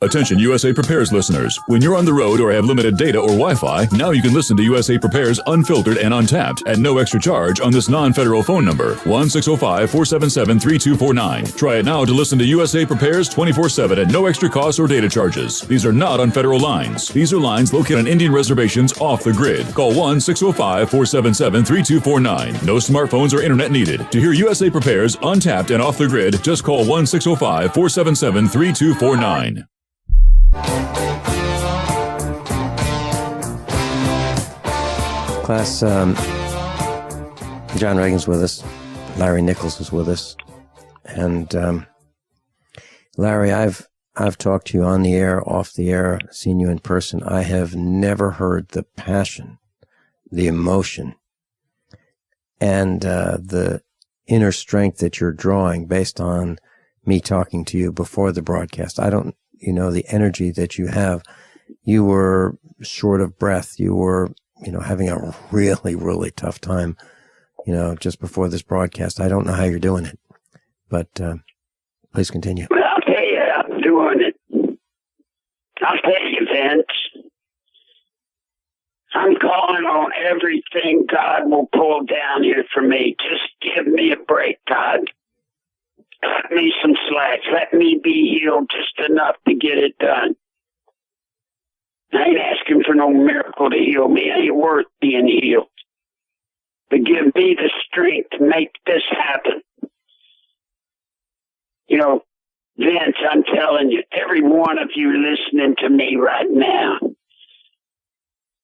Attention USA Prepares listeners. When you're on the road or have limited data or Wi-Fi, now you can listen to USA Prepares unfiltered and untapped at no extra charge on this non-federal phone number, 1-605-477-3249. Try it now to listen to USA Prepares 24/7 at no extra cost or data charges. These are not on federal lines. These are lines located on Indian reservations off the grid. Call 1-605-477-3249. No smartphones or internet needed. To hear USA Prepares untapped and off the grid, just call 1-605-477-3249. Class, John Ragan's with us. Larry Nichols is with us. And Larry, I've talked to you on the air, off the air, seen you in person. I have never heard the passion, the emotion, and the inner strength that you're drawing based on me talking to you before the broadcast. I don't, the energy that you have. You were short of breath. You were, having a really, really tough time, just before this broadcast. I don't know how you're doing it, but please continue. Well, I'll tell you, I'm doing it. I'll tell you, Vince. I'm calling on everything God will pull down here for me. Just give me a break, God. Cut me some slack. Let me be healed just enough to get it done. I ain't asking for no miracle to heal me. I ain't worth being healed. But give me the strength to make this happen. Vince, I'm telling you, every one of you listening to me right now,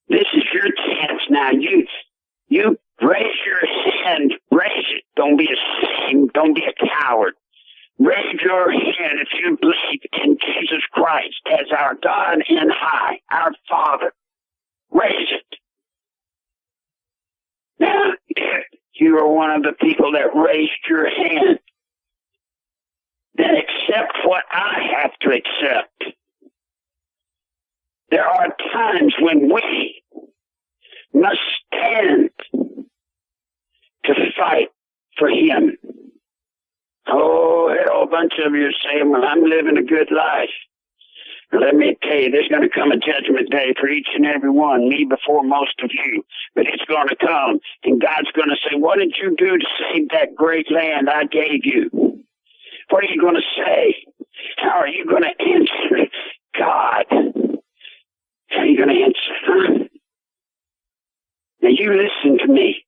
this is your chance now. You raise your hand. Raise it. Don't be ashamed. Don't be a coward. Raise your hand if you believe in Jesus Christ as our God in high, our Father. Raise it. Now, if you are one of the people that raised your hand, then accept what I have to accept. There are times when we must stand to fight for Him. Oh, a whole bunch of you are saying, well, I'm living a good life. Let me tell you, there's going to come a judgment day for each and every one, me before most of you. But it's going to come, and God's going to say, what did you do to save that great land I gave you? What are you going to say? How are you going to answer God? How are you going to answer? Huh? Now you listen to me.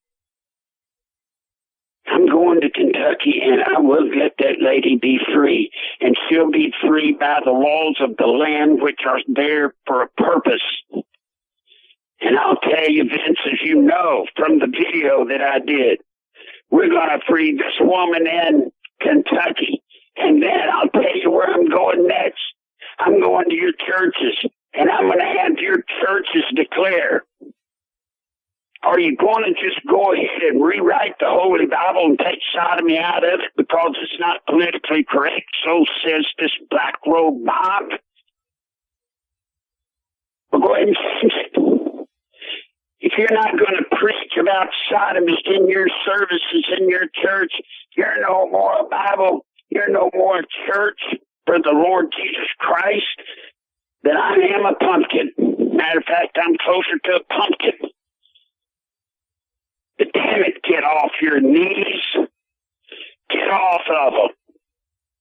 I'm going to Kentucky, and I will let that lady be free. And she'll be free by the laws of the land, which are there for a purpose. And I'll tell you, Vince, as you know from the video that I did, we're going to free this woman in Kentucky. And then I'll tell you where I'm going next. I'm going to your churches, and I'm going to have your churches declare. Are you going to just go ahead and rewrite the Holy Bible and take sodomy out of it because it's not politically correct? So says this black robe mob. Well, go ahead and change it. If you're not going to preach about sodomy in your services in your church, you're no more a Bible. You're no more a church for the Lord Jesus Christ than I am a pumpkin. Matter of fact, I'm closer to a pumpkin. But damn it, get off your knees. Get off of them.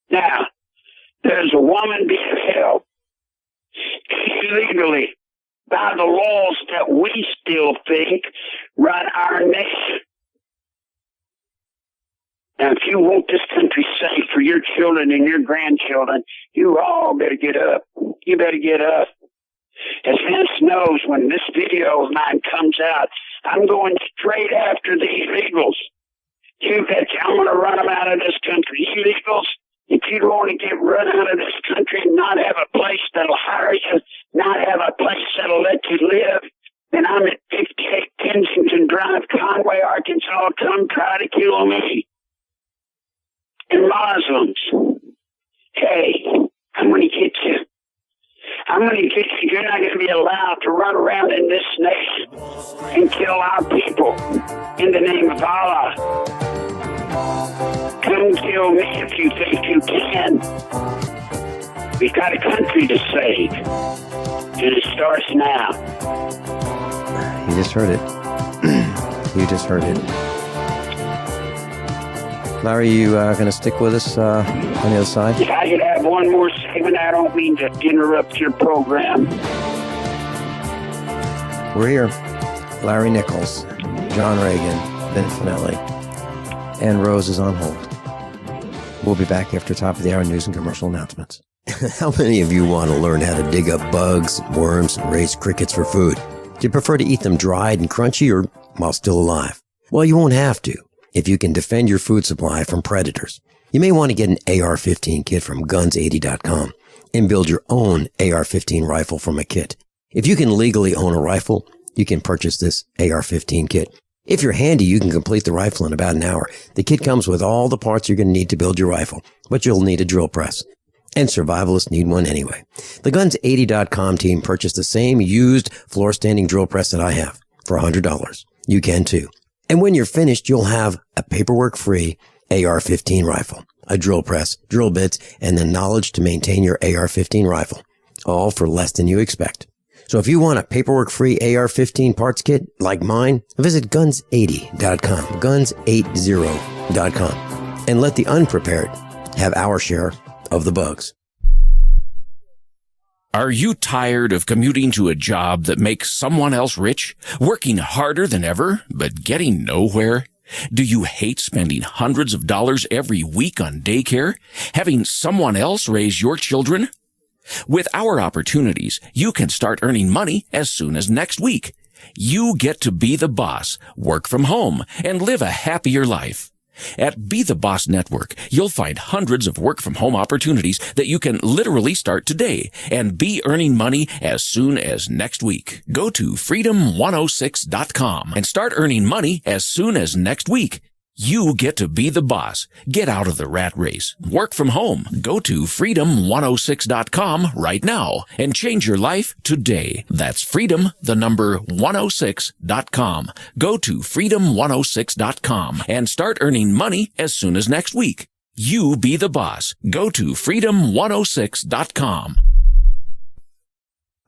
Now, there's a woman being held illegally by the laws that we still think run our nation. Now, if you want this country safe for your children and your grandchildren, you all better get up. You better get up. As Vince knows, when this video of mine comes out, I'm going straight after the illegals. You betcha I'm going to run them out of this country. Illegals, if you don't want to get run out of this country and not have a place that'll hire you, not have a place that'll let you live, then I'm at 58 Kensington Drive, Conway, Arkansas. Come try to kill me. And Muslims, hey, I'm going to get you. I'm going to get you. You're not going to be allowed to run around in this nation and kill our people in the name of Allah. Come kill me if you think you can. We've got a country to save, and it starts now. You just heard it. You just heard it. Larry, you going to stick with us on the other side? If I could have one more segment, I don't mean to interrupt your program. We're here. Larry Nichols, John Ragan, Vincent Finelli, and Rose is on hold. We'll be back after top of the hour news and commercial announcements. How many of you want to learn how to dig up bugs, worms, and raise crickets for food? Do you prefer to eat them dried and crunchy or while still alive? Well, you won't have to if you can defend your food supply from predators. You may want to get an AR-15 kit from guns80.com and build your own AR-15 rifle from a kit. If you can legally own a rifle, you can purchase this AR-15 kit. If you're handy, you can complete the rifle in about an hour. The kit comes with all the parts you're going to need to build your rifle, but you'll need a drill press. And survivalists need one anyway. The Guns80.com team purchased the same used floor-standing drill press that I have for $100. You can too. And when you're finished, you'll have a paperwork-free AR-15 rifle, a drill press, drill bits, and the knowledge to maintain your AR-15 rifle, all for less than you expect. So if you want a paperwork-free AR-15 parts kit like mine, visit guns80.com, guns80.com, and let the unprepared have our share of the bugs. Are you tired of commuting to a job that makes someone else rich, working harder than ever, but getting nowhere? Do you hate spending hundreds of dollars every week on daycare, having someone else raise your children? With our opportunities, you can start earning money as soon as next week. You get to be the boss, work from home, and live a happier life. At Be the Boss Network, you'll find hundreds of work-from-home opportunities that you can literally start today and be earning money as soon as next week. Go to freedom106.com and start earning money as soon as next week. You get to be the boss. Get out of the rat race. Work from home. Go to freedom106.com right now and change your life today. That's freedom106.com. Go to freedom106.com and start earning money as soon as next week. You be the boss. Go to freedom106.com.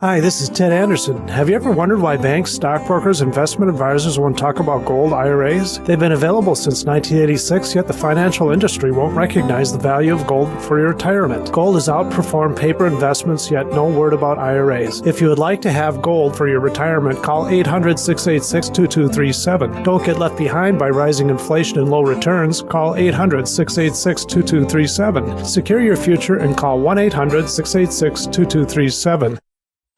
Hi, this is Ted Anderson. Have you ever wondered why banks, stockbrokers, investment advisors won't talk about gold IRAs? They've been available since 1986, yet the financial industry won't recognize the value of gold for your retirement. Gold has outperformed paper investments, yet no word about IRAs. If you would like to have gold for your retirement, call 800-686-2237. Don't get left behind by rising inflation and low returns. Call 800-686-2237. Secure your future and call 1-800-686-2237.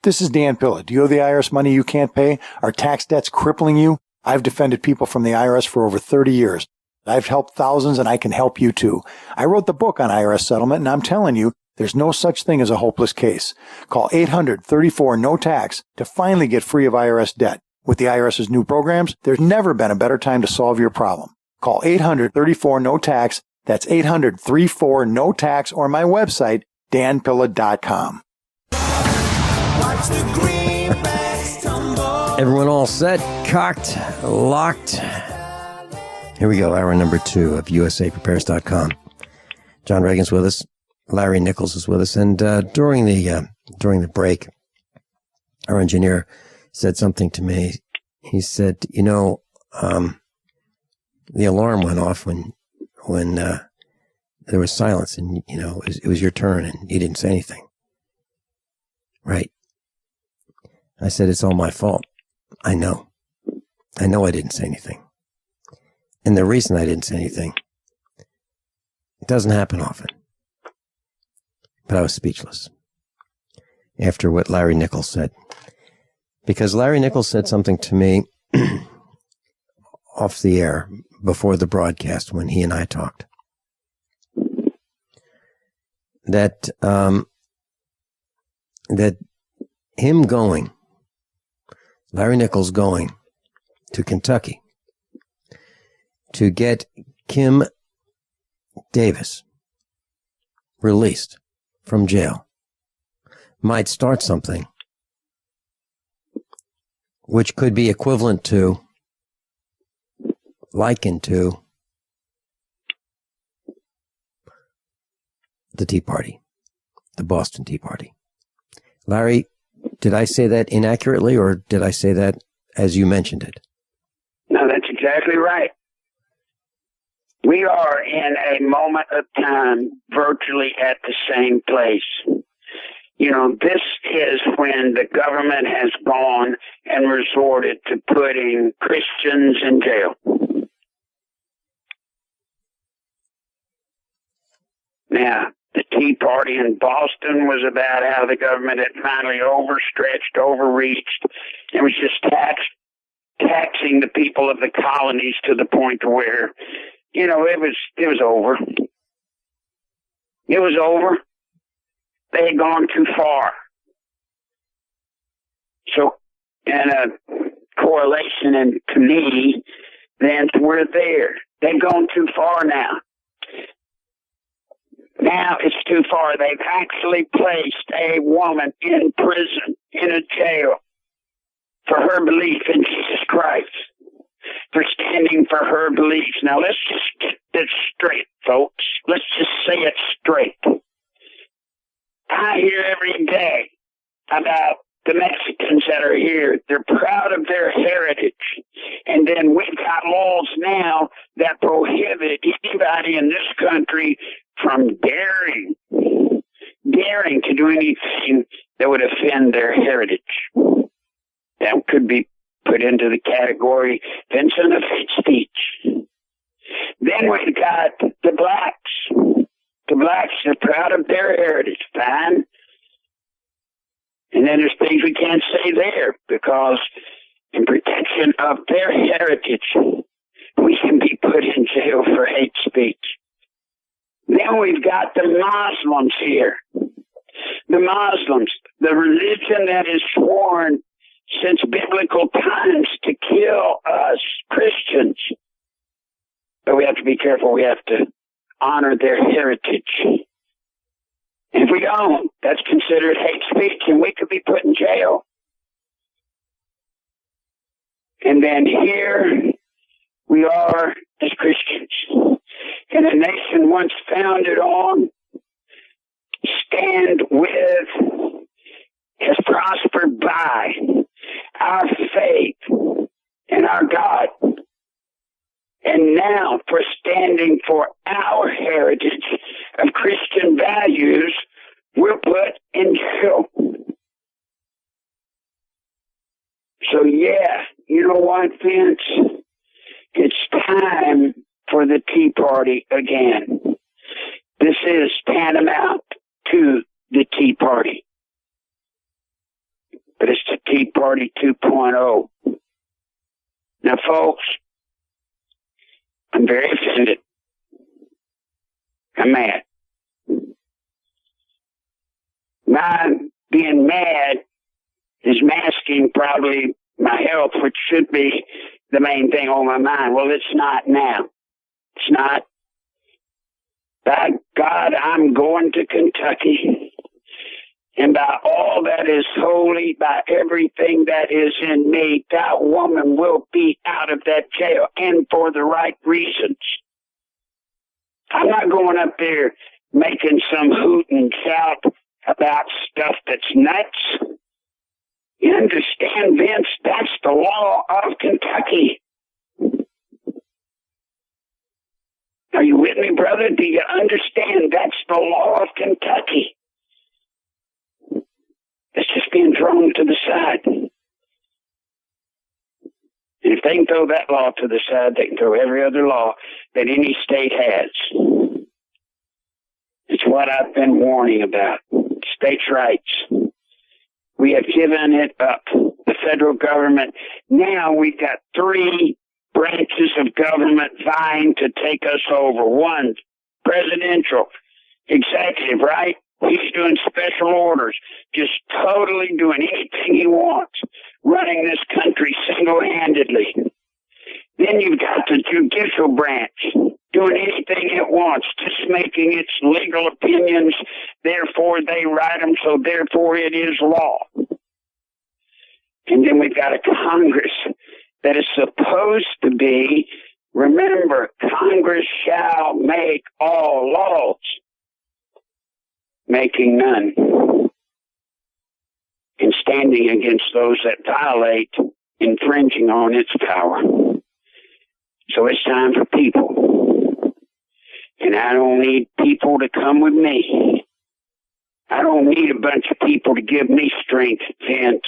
This is Dan Pilla. Do you owe the IRS money you can't pay? Are tax debts crippling you? I've defended people from the IRS for over 30 years. I've helped thousands, and I can help you too. I wrote the book on IRS settlement, and I'm telling you, there's no such thing as a hopeless case. Call 800-34-NO-TAX to finally get free of IRS debt. With the IRS's new programs, there's never been a better time to solve your problem. Call 800-34-NO-TAX. That's 800-34-NO-TAX, or my website, danpilla.com. Everyone all set, cocked, locked. Here we go, hour number 2 of USAPrepares.com. John Ragan's with us. Larry Nichols is with us. And during the break, our engineer said something to me. He said, the alarm went off when there was silence, and, it was your turn, and you didn't say anything. Right. I said, it's all my fault. I know I didn't say anything. And the reason I didn't say anything, it doesn't happen often. But I was speechless after what Larry Nichols said. Because Larry Nichols said something to me off the air before the broadcast when he and I talked. That him going, Larry Nichols going to Kentucky to get Kim Davis released from jail might start something which could be equivalent to, likened to, the Tea Party. the Boston Tea Party. Larry, did I say that inaccurately, or did I say that as you mentioned it? No, that's exactly right. We are in a moment of time virtually at the same place. You know, this is when the government has gone and resorted to putting Christians in jail. Now, the Tea Party in Boston was about how the government had finally overstretched, overreached, and was just taxing the people of the colonies to the point where, you know, it was over. It was over. They had gone too far. So, and a correlation and to me, then we're there. They've gone too far now. Now it's too far. They've actually placed a woman in prison, in a jail, for her belief in Jesus Christ, for standing for her beliefs. Now let's just get this straight, folks. Let's just say it straight. I hear every day about the Mexicans that are here. They're proud of their heritage. And then we've got laws now that prohibit anybody in this country from daring to do anything that would offend their heritage. That could be put into the category, Vincent, of hate speech. Then we've got the blacks. The blacks are proud of their heritage, fine. And then there's things we can't say there because in protection of their heritage, we can be put in jail for hate speech. Then we've got the Muslims here. The Muslims, the religion that is sworn since biblical times to kill us Christians. But we have to be careful. We have to honor their heritage. And if we don't, that's considered hate speech, and we could be put in jail. And then here we are as Christians in a nation once founded on, stand with, has prospered by our faith in our God. And now for standing for our heritage of Christian values, we're put in jail. So yeah, you know what, Vince? It's time for the Tea Party again. This is tantamount to the Tea Party. But it's the Tea Party 2.0. Now, folks, I'm very offended. I'm mad. My being mad is masking probably my health, which should be the main thing on my mind. Well, it's not now. It's not. By God, I'm going to Kentucky. And by all that is holy, by everything that is in me, that woman will be out of that jail, and for the right reasons. I'm not going up there making some hoot and shout about stuff that's nuts. You understand, Vince? That's the law of Kentucky. Are you with me, brother? Do you understand? That's the law of Kentucky. It's just being thrown to the side. And if they can throw that law to the side, they can throw every other law that any state has. It's what I've been warning about. States' rights. We have given it up. The federal government. Now we've got 3 branches of government vying to take us over. One, presidential, executive, right? He's doing special orders, just totally doing anything he wants, running this country single-handedly. Then you've got the judicial branch, doing anything it wants, just making its legal opinions, therefore they write them, so therefore it is law. And then we've got a Congress that is supposed to be, remember, Congress shall make all laws. making none, and standing against those that violate, infringing on its power. So it's time for people. And I don't need people to come with me. I don't need a bunch of people to give me strength, Vince.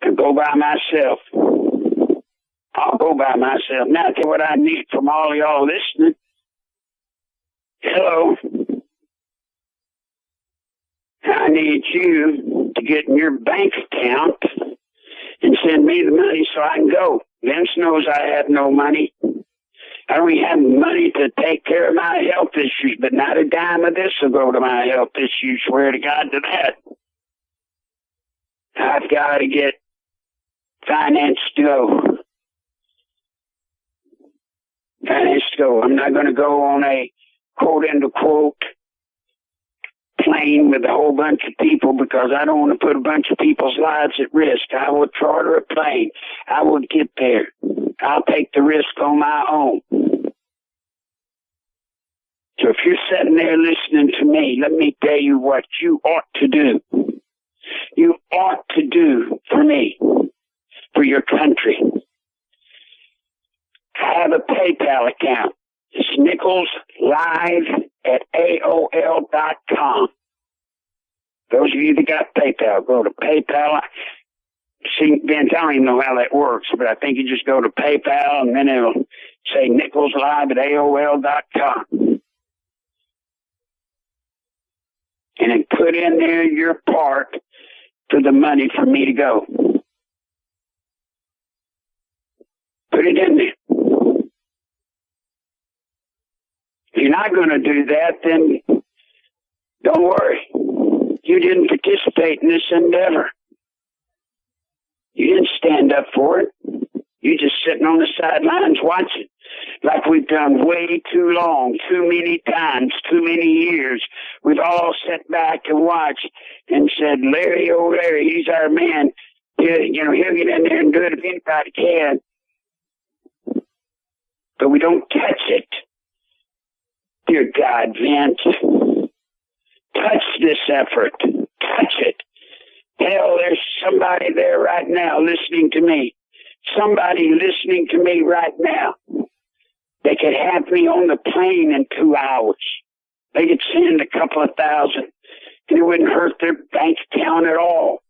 I go by myself. I'll go by myself. Now, tell you what I need from all of y'all listening. Hello. I need you to get in your bank account and send me the money so I can go. Vince knows I have no money. I don't even have money to take care of my health issues, but not a dime of this will go to my health issues. Swear to God to that. I've got to get finance to go. Finance to go. I'm not going to go on a quote-unquote plane with a whole bunch of people because I don't want to put a bunch of people's lives at risk. I will charter a plane. I will get there. I'll take the risk on my own. So if you're sitting there listening to me, let me tell you what you ought to do. You ought to do for me, for your country. Have a PayPal account. It's Nichols Live at AOL.com. Those of you that got PayPal, go to PayPal. See, Vince, I don't even know how that works, but I think you just go to PayPal and then it'll say Nichols Live at AOL.com. And then put in there your part for the money for me to go. Put it in there. If you're not going to do that, then don't worry. You didn't participate in this endeavor. You didn't stand up for it. You're just sitting on the sidelines watching. Like we've done way too long, too many times, too many years. We've all sat back and watched and said, Larry, oh Larry, he's our man. He'll get in there and do it if anybody can. But we don't touch it. Dear God, Vince, touch this effort. Touch it. Hell, there's somebody there right now listening to me. Somebody listening to me right now. They could have me on the plane in 2 hours. They could send a couple of thousand. And it wouldn't hurt their bank account at all.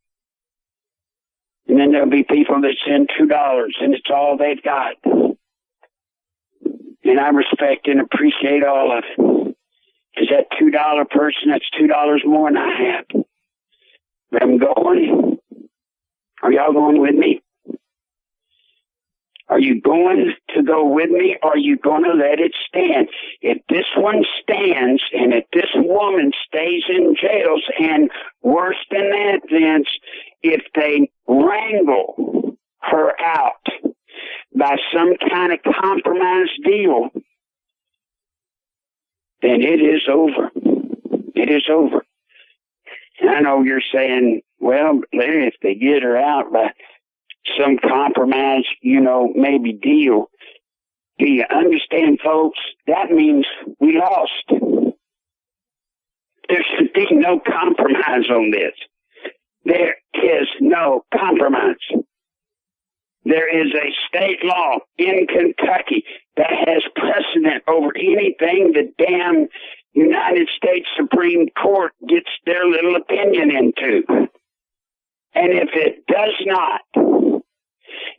And then there'll be people that send $2 and it's all they've got. And I respect and appreciate all of it. Because that $2 person, that's $2 more than I have. But I'm going. Are y'all going with me? Are you going to go with me, or are you going to let it stand? If this one stands, and if this woman stays in jails, and worse than that, Vince, if they wrangle her out by some kind of compromise deal, then it is over. It is over. And I know you're saying, well, Larry, if they get her out by some compromise, maybe deal. Do you understand, folks? That means we lost. There should be no compromise on this. There is no compromise. There is a state law in Kentucky that has precedent over anything the damn United States Supreme Court gets their little opinion into. And if it does not,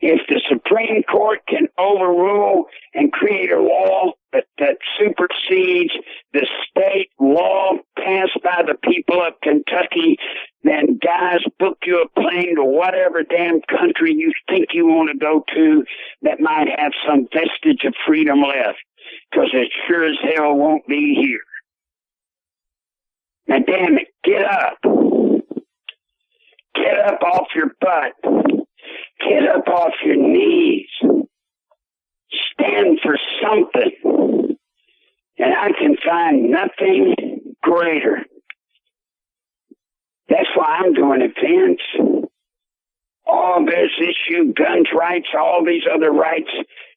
if the Supreme Court can overrule and create a law that supersedes the state law passed by the people of Kentucky, then guys, book you a plane to whatever damn country you think you want to go to that might have some vestige of freedom left, because it sure as hell won't be here. Now, damn it, get up. Get up off your butt. Get up off your knees. Stand for something. And I can find nothing greater. That's why I'm doing it, Vince. All this issue, guns rights, all these other rights,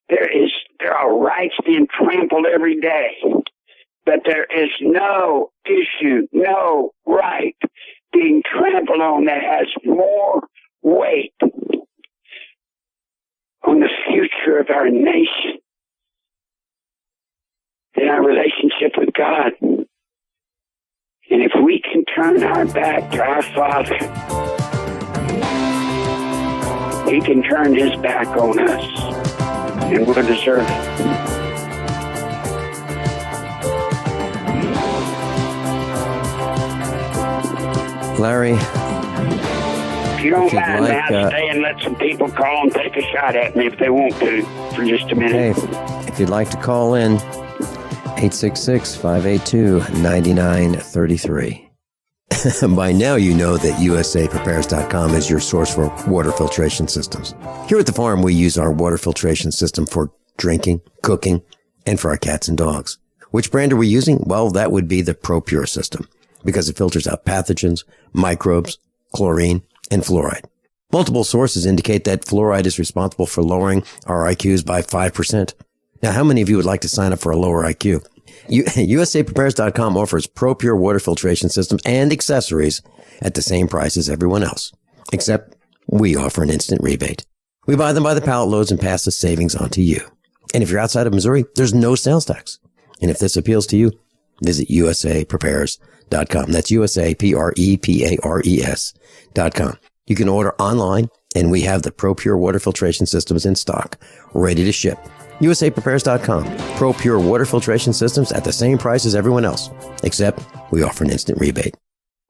there are rights being trampled every day. But there is no gives you no right being trampled on that has more weight on the future of our nation than our relationship with God. And if we can turn our back to our Father, He can turn His back on us, and we'll deserve it. Larry, if you don't mind, may I stay and let some people call and take a shot at me if they want to for just a minute? Hey, if you'd like to call in, 866-582-9933. By now you know that usaprepares.com is your source for water filtration systems. Here at the farm, we use our water filtration system for drinking, cooking, and for our cats and dogs. Which brand are we using? Well, that would be the ProPure system, because it filters out pathogens, microbes, chlorine, and fluoride. Multiple sources indicate that fluoride is responsible for lowering our IQs by 5%. Now, how many of you would like to sign up for a lower IQ? USAPrepares.com offers ProPure water filtration systems and accessories at the same price as everyone else, except we offer an instant rebate. We buy them by the pallet loads and pass the savings on to you. And if you're outside of Missouri, there's no sales tax. And if this appeals to you, visit USAPrepares.com. That's USAPrepares.com. You can order online, and we have the ProPure water filtration systems in stock, ready to ship. USAPrepares.com. ProPure water filtration systems at the same price as everyone else, except we offer an instant rebate.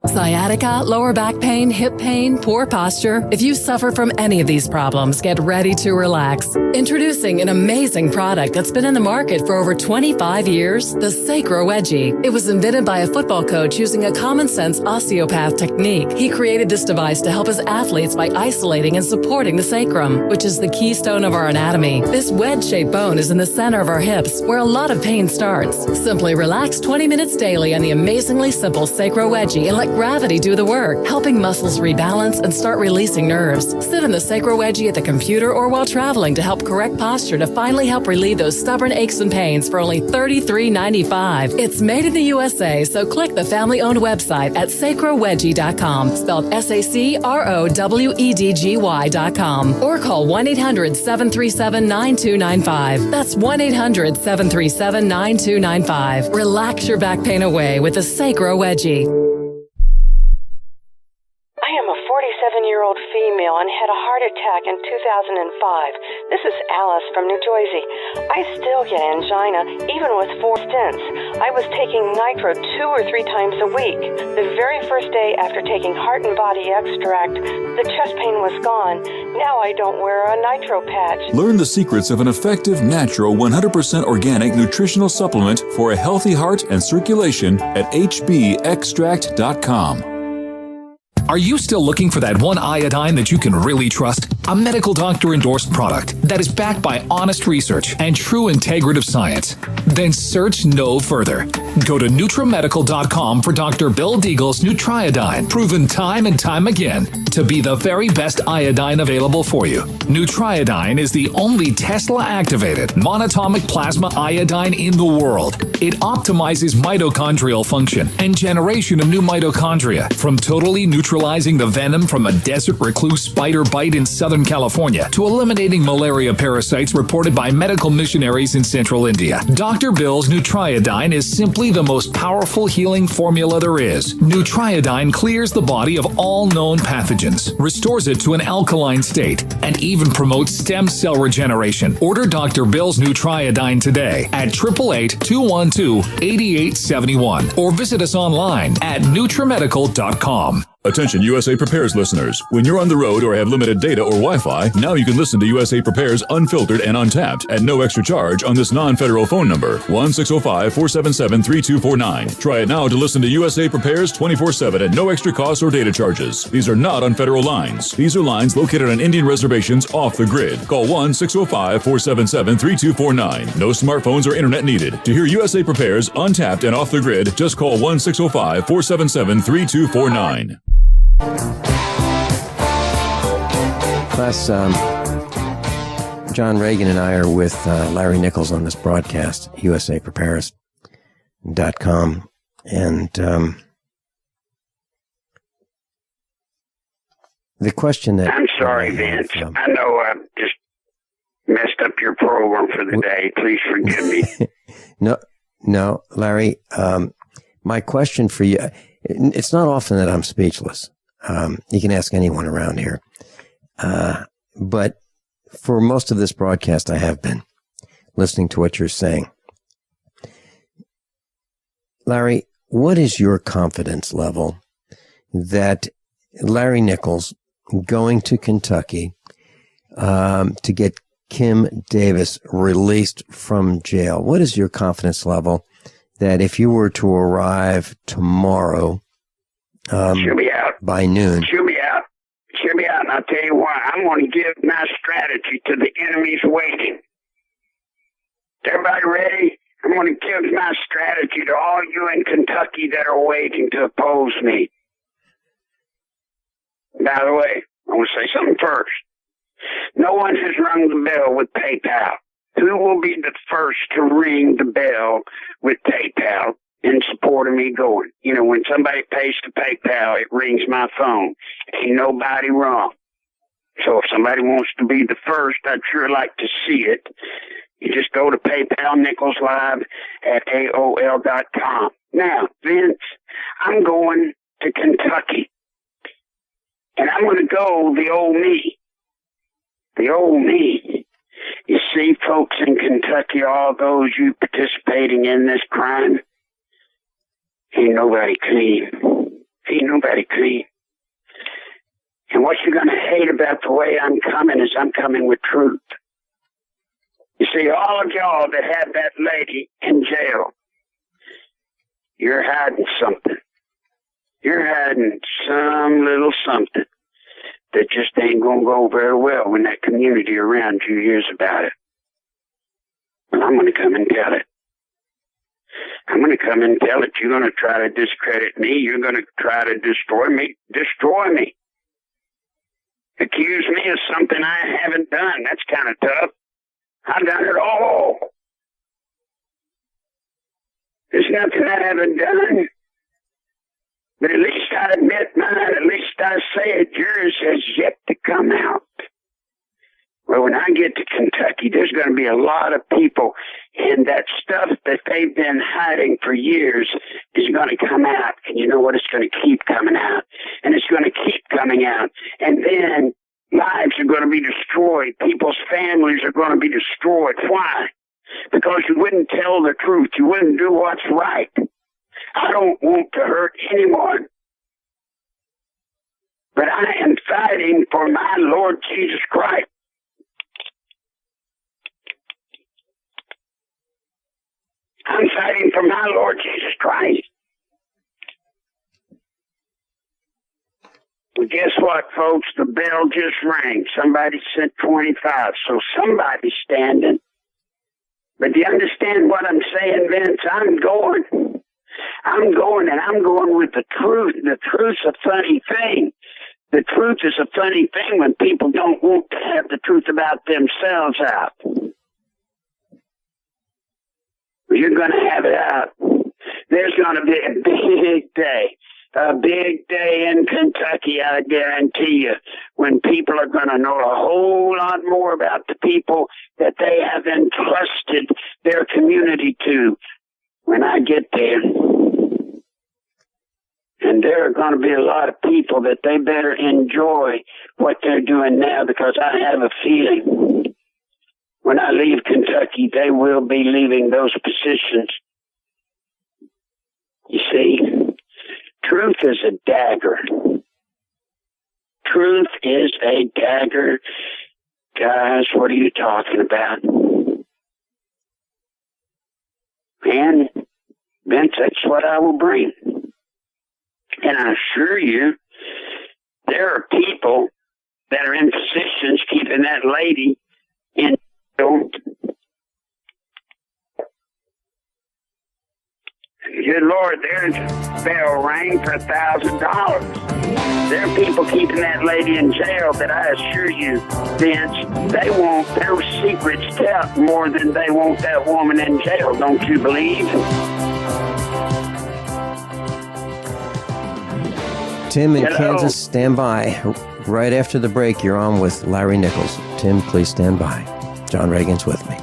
Sciatica, lower back pain, hip pain, poor posture. If you suffer from any of these problems, get ready to relax. Introducing an amazing product that's been in the market for over 25 years, the Sacro Wedgie. It was invented by a football coach using a common sense osteopath technique. He created this device to help his athletes by isolating and supporting the sacrum, which is the keystone of our anatomy. This wedge-shaped bone is in the center of our hips, where a lot of pain starts. Simply relax 20 minutes daily on the amazingly simple Sacro Wedgie and let gravity do the work, helping muscles rebalance and start releasing nerves. Sit in the Sacro Wedgie at the computer or while traveling to help correct posture to finally help relieve those stubborn aches and pains for only $33.95. It's made in the USA, so click the family-owned website at sacrowedgie.com, spelled SACROWEDGY.com, or call 1-800-737-9295. That's 1-800-737-9295. Relax your back pain away with the Sacro Wedgie. I am a 47-year-old female and had a heart attack in 2005. This is Alice from New Jersey. I still get angina, even with 4 stents. I was taking nitro 2 or 3 times a week. The very first day after taking heart and body extract, the chest pain was gone. Now I don't wear a nitro patch. Learn the secrets of an effective, natural, 100% organic nutritional supplement for a healthy heart and circulation at hbextract.com. Are you still looking for that one iodine that you can really trust? A medical doctor endorsed product that is backed by honest research and true integrative science? Then search no further. Go to NutriMedical.com for Dr. Bill Deagle's Nutriodine, proven time and time again to be the very best iodine available for you. Nutriodine is the only Tesla-activated monatomic plasma iodine in the world. It optimizes mitochondrial function and generation of new mitochondria, from totally neutralizing the venom from a desert recluse spider bite in Southern California to eliminating malaria parasites reported by medical missionaries in central India. Dr. Bill's Nutriodine is simply the most powerful healing formula there is. Nutriodine clears the body of all known pathogens, restores it to an alkaline state, and even promotes stem cell regeneration. Order Dr. Bill's Nutriodine today at 888-212-8871 or visit us online at NutriMedical.com. Attention USA Prepares listeners. When you're on the road or have limited data or Wi-Fi, now you can listen to USA Prepares unfiltered and untapped at no extra charge on this non-federal phone number, 1-605-477-3249. Try it now to listen to USA Prepares 24/7 at no extra cost or data charges. These are not on federal lines. These are lines located on Indian reservations off the grid. Call 1-605-477-3249. No smartphones or internet needed. To hear USA Prepares untapped and off the grid, just call 1-605-477-3249. Class, John Ragan and I are with Larry Nichols on this broadcast, usaprepares.com. And the question that... I'm sorry, Vince. I know I just messed up your program for the day. Please forgive me. No, Larry. My question for you, it's not often that I'm speechless. You can ask anyone around here. But for most of this broadcast, I have been listening to what you're saying. Larry, what is your confidence level that Larry Nichols going to Kentucky to get Kim Davis released from jail? What is your confidence level that if you were to arrive tomorrow she'll be out by noon? She'll be out. She'll be out, and I'll tell you why. I'm going to give my strategy to the enemies waiting. Is everybody ready? I'm going to give my strategy to all you in Kentucky that are waiting to oppose me. By the way, I want to say something first. No one has rung the bell with PayPal. Who will be the first to ring the bell with PayPal in support of me going? You know, when somebody pays to PayPal, it rings my phone. Ain't nobody wrong. So if somebody wants to be the first, I'd sure like to see it. You just go to PayPal Nichols Live at AOL.com. Now, Vince, I'm going to Kentucky. And I'm going to go the old me. The old me. You see, folks in Kentucky, all those you participating in this crime, ain't nobody clean. Ain't nobody clean. And what you're going to hate about the way I'm coming is I'm coming with truth. You see, all of y'all that have that lady in jail, you're hiding something. You're hiding some little something that just ain't going to go very well when that community around you hears about it. Well, I'm going to come and tell it. I'm going to come and tell it. You're going to try to discredit me. You're going to try to destroy me. Destroy me. Accuse me of something I haven't done. That's kind of tough. I've done it all. There's nothing I haven't done. But at least I admit mine. At least I say it. Yours has yet to come out. Well, when I get to Kentucky, there's going to be a lot of people, and that stuff that they've been hiding for years is going to come out. And you know what? It's going to keep coming out. And it's going to keep coming out. And then lives are going to be destroyed. People's families are going to be destroyed. Why? Because you wouldn't tell the truth. You wouldn't do what's right. I don't want to hurt anyone. But I am fighting for my Lord Jesus Christ. I'm fighting for my Lord Jesus Christ. Well, guess what, folks? The bell just rang. Somebody sent 25, so somebody's standing. But do you understand what I'm saying, Vince? I'm going, and I'm going with the truth. The truth's a funny thing. The truth is a funny thing when people don't want to have the truth about themselves out. You're going to have it out. There's going to be a big day. A big day in Kentucky, I guarantee you, when people are going to know a whole lot more about the people that they have entrusted their community to when I get there. And there are going to be a lot of people that they better enjoy what they're doing now, because I have a feeling when I leave Kentucky, they will be leaving those positions. You see, truth is a dagger. Truth is a dagger. Guys, what are you talking about? And Vince, that's what I will bring. And I assure you, there are people that are in positions keeping that lady in. Good Lord, there's a bell rang for $1,000. There are people keeping that lady in jail that I assure you, Vince, they want their secrets kept more than they want that woman in jail. Don't you believe? Tim in Hello. Kansas, stand by. Right after the break, you're on with Larry Nichols. Tim, please stand by. John Ragan's with me.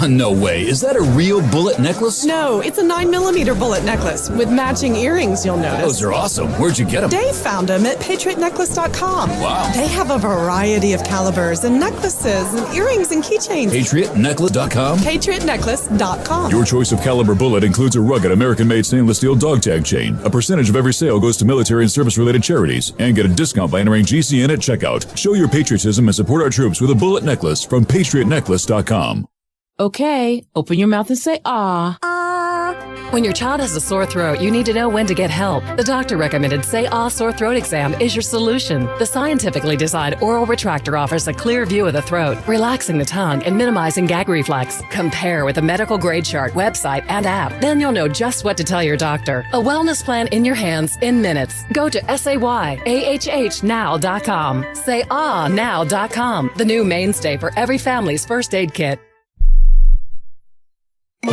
No way. Is that a real bullet necklace? No, it's a 9mm bullet necklace with matching earrings, you'll notice. Those are awesome. Where'd you get them? Dave found them at patriotnecklace.com. Wow. They have a variety of calibers and necklaces and earrings and keychains. PatriotNecklace.com? PatriotNecklace.com. Your choice of caliber bullet includes a rugged American-made stainless steel dog tag chain. A percentage of every sale goes to military and service-related charities. And get a discount by entering GCN at checkout. Show your patriotism and support our troops with a bullet necklace from PatriotNecklace.com. Okay, open your mouth and say ah. When your child has a sore throat, you need to know when to get help. The doctor recommended Say Ah Sore Throat Exam is your solution. The scientifically designed oral retractor offers a clear view of the throat, relaxing the tongue and minimizing gag reflex. Compare with a medical grade chart, website, and app. Then you'll know just what to tell your doctor. A wellness plan in your hands in minutes. Go to SayAhHNow.com. SayAhNow.com, the new mainstay for every family's first aid kit.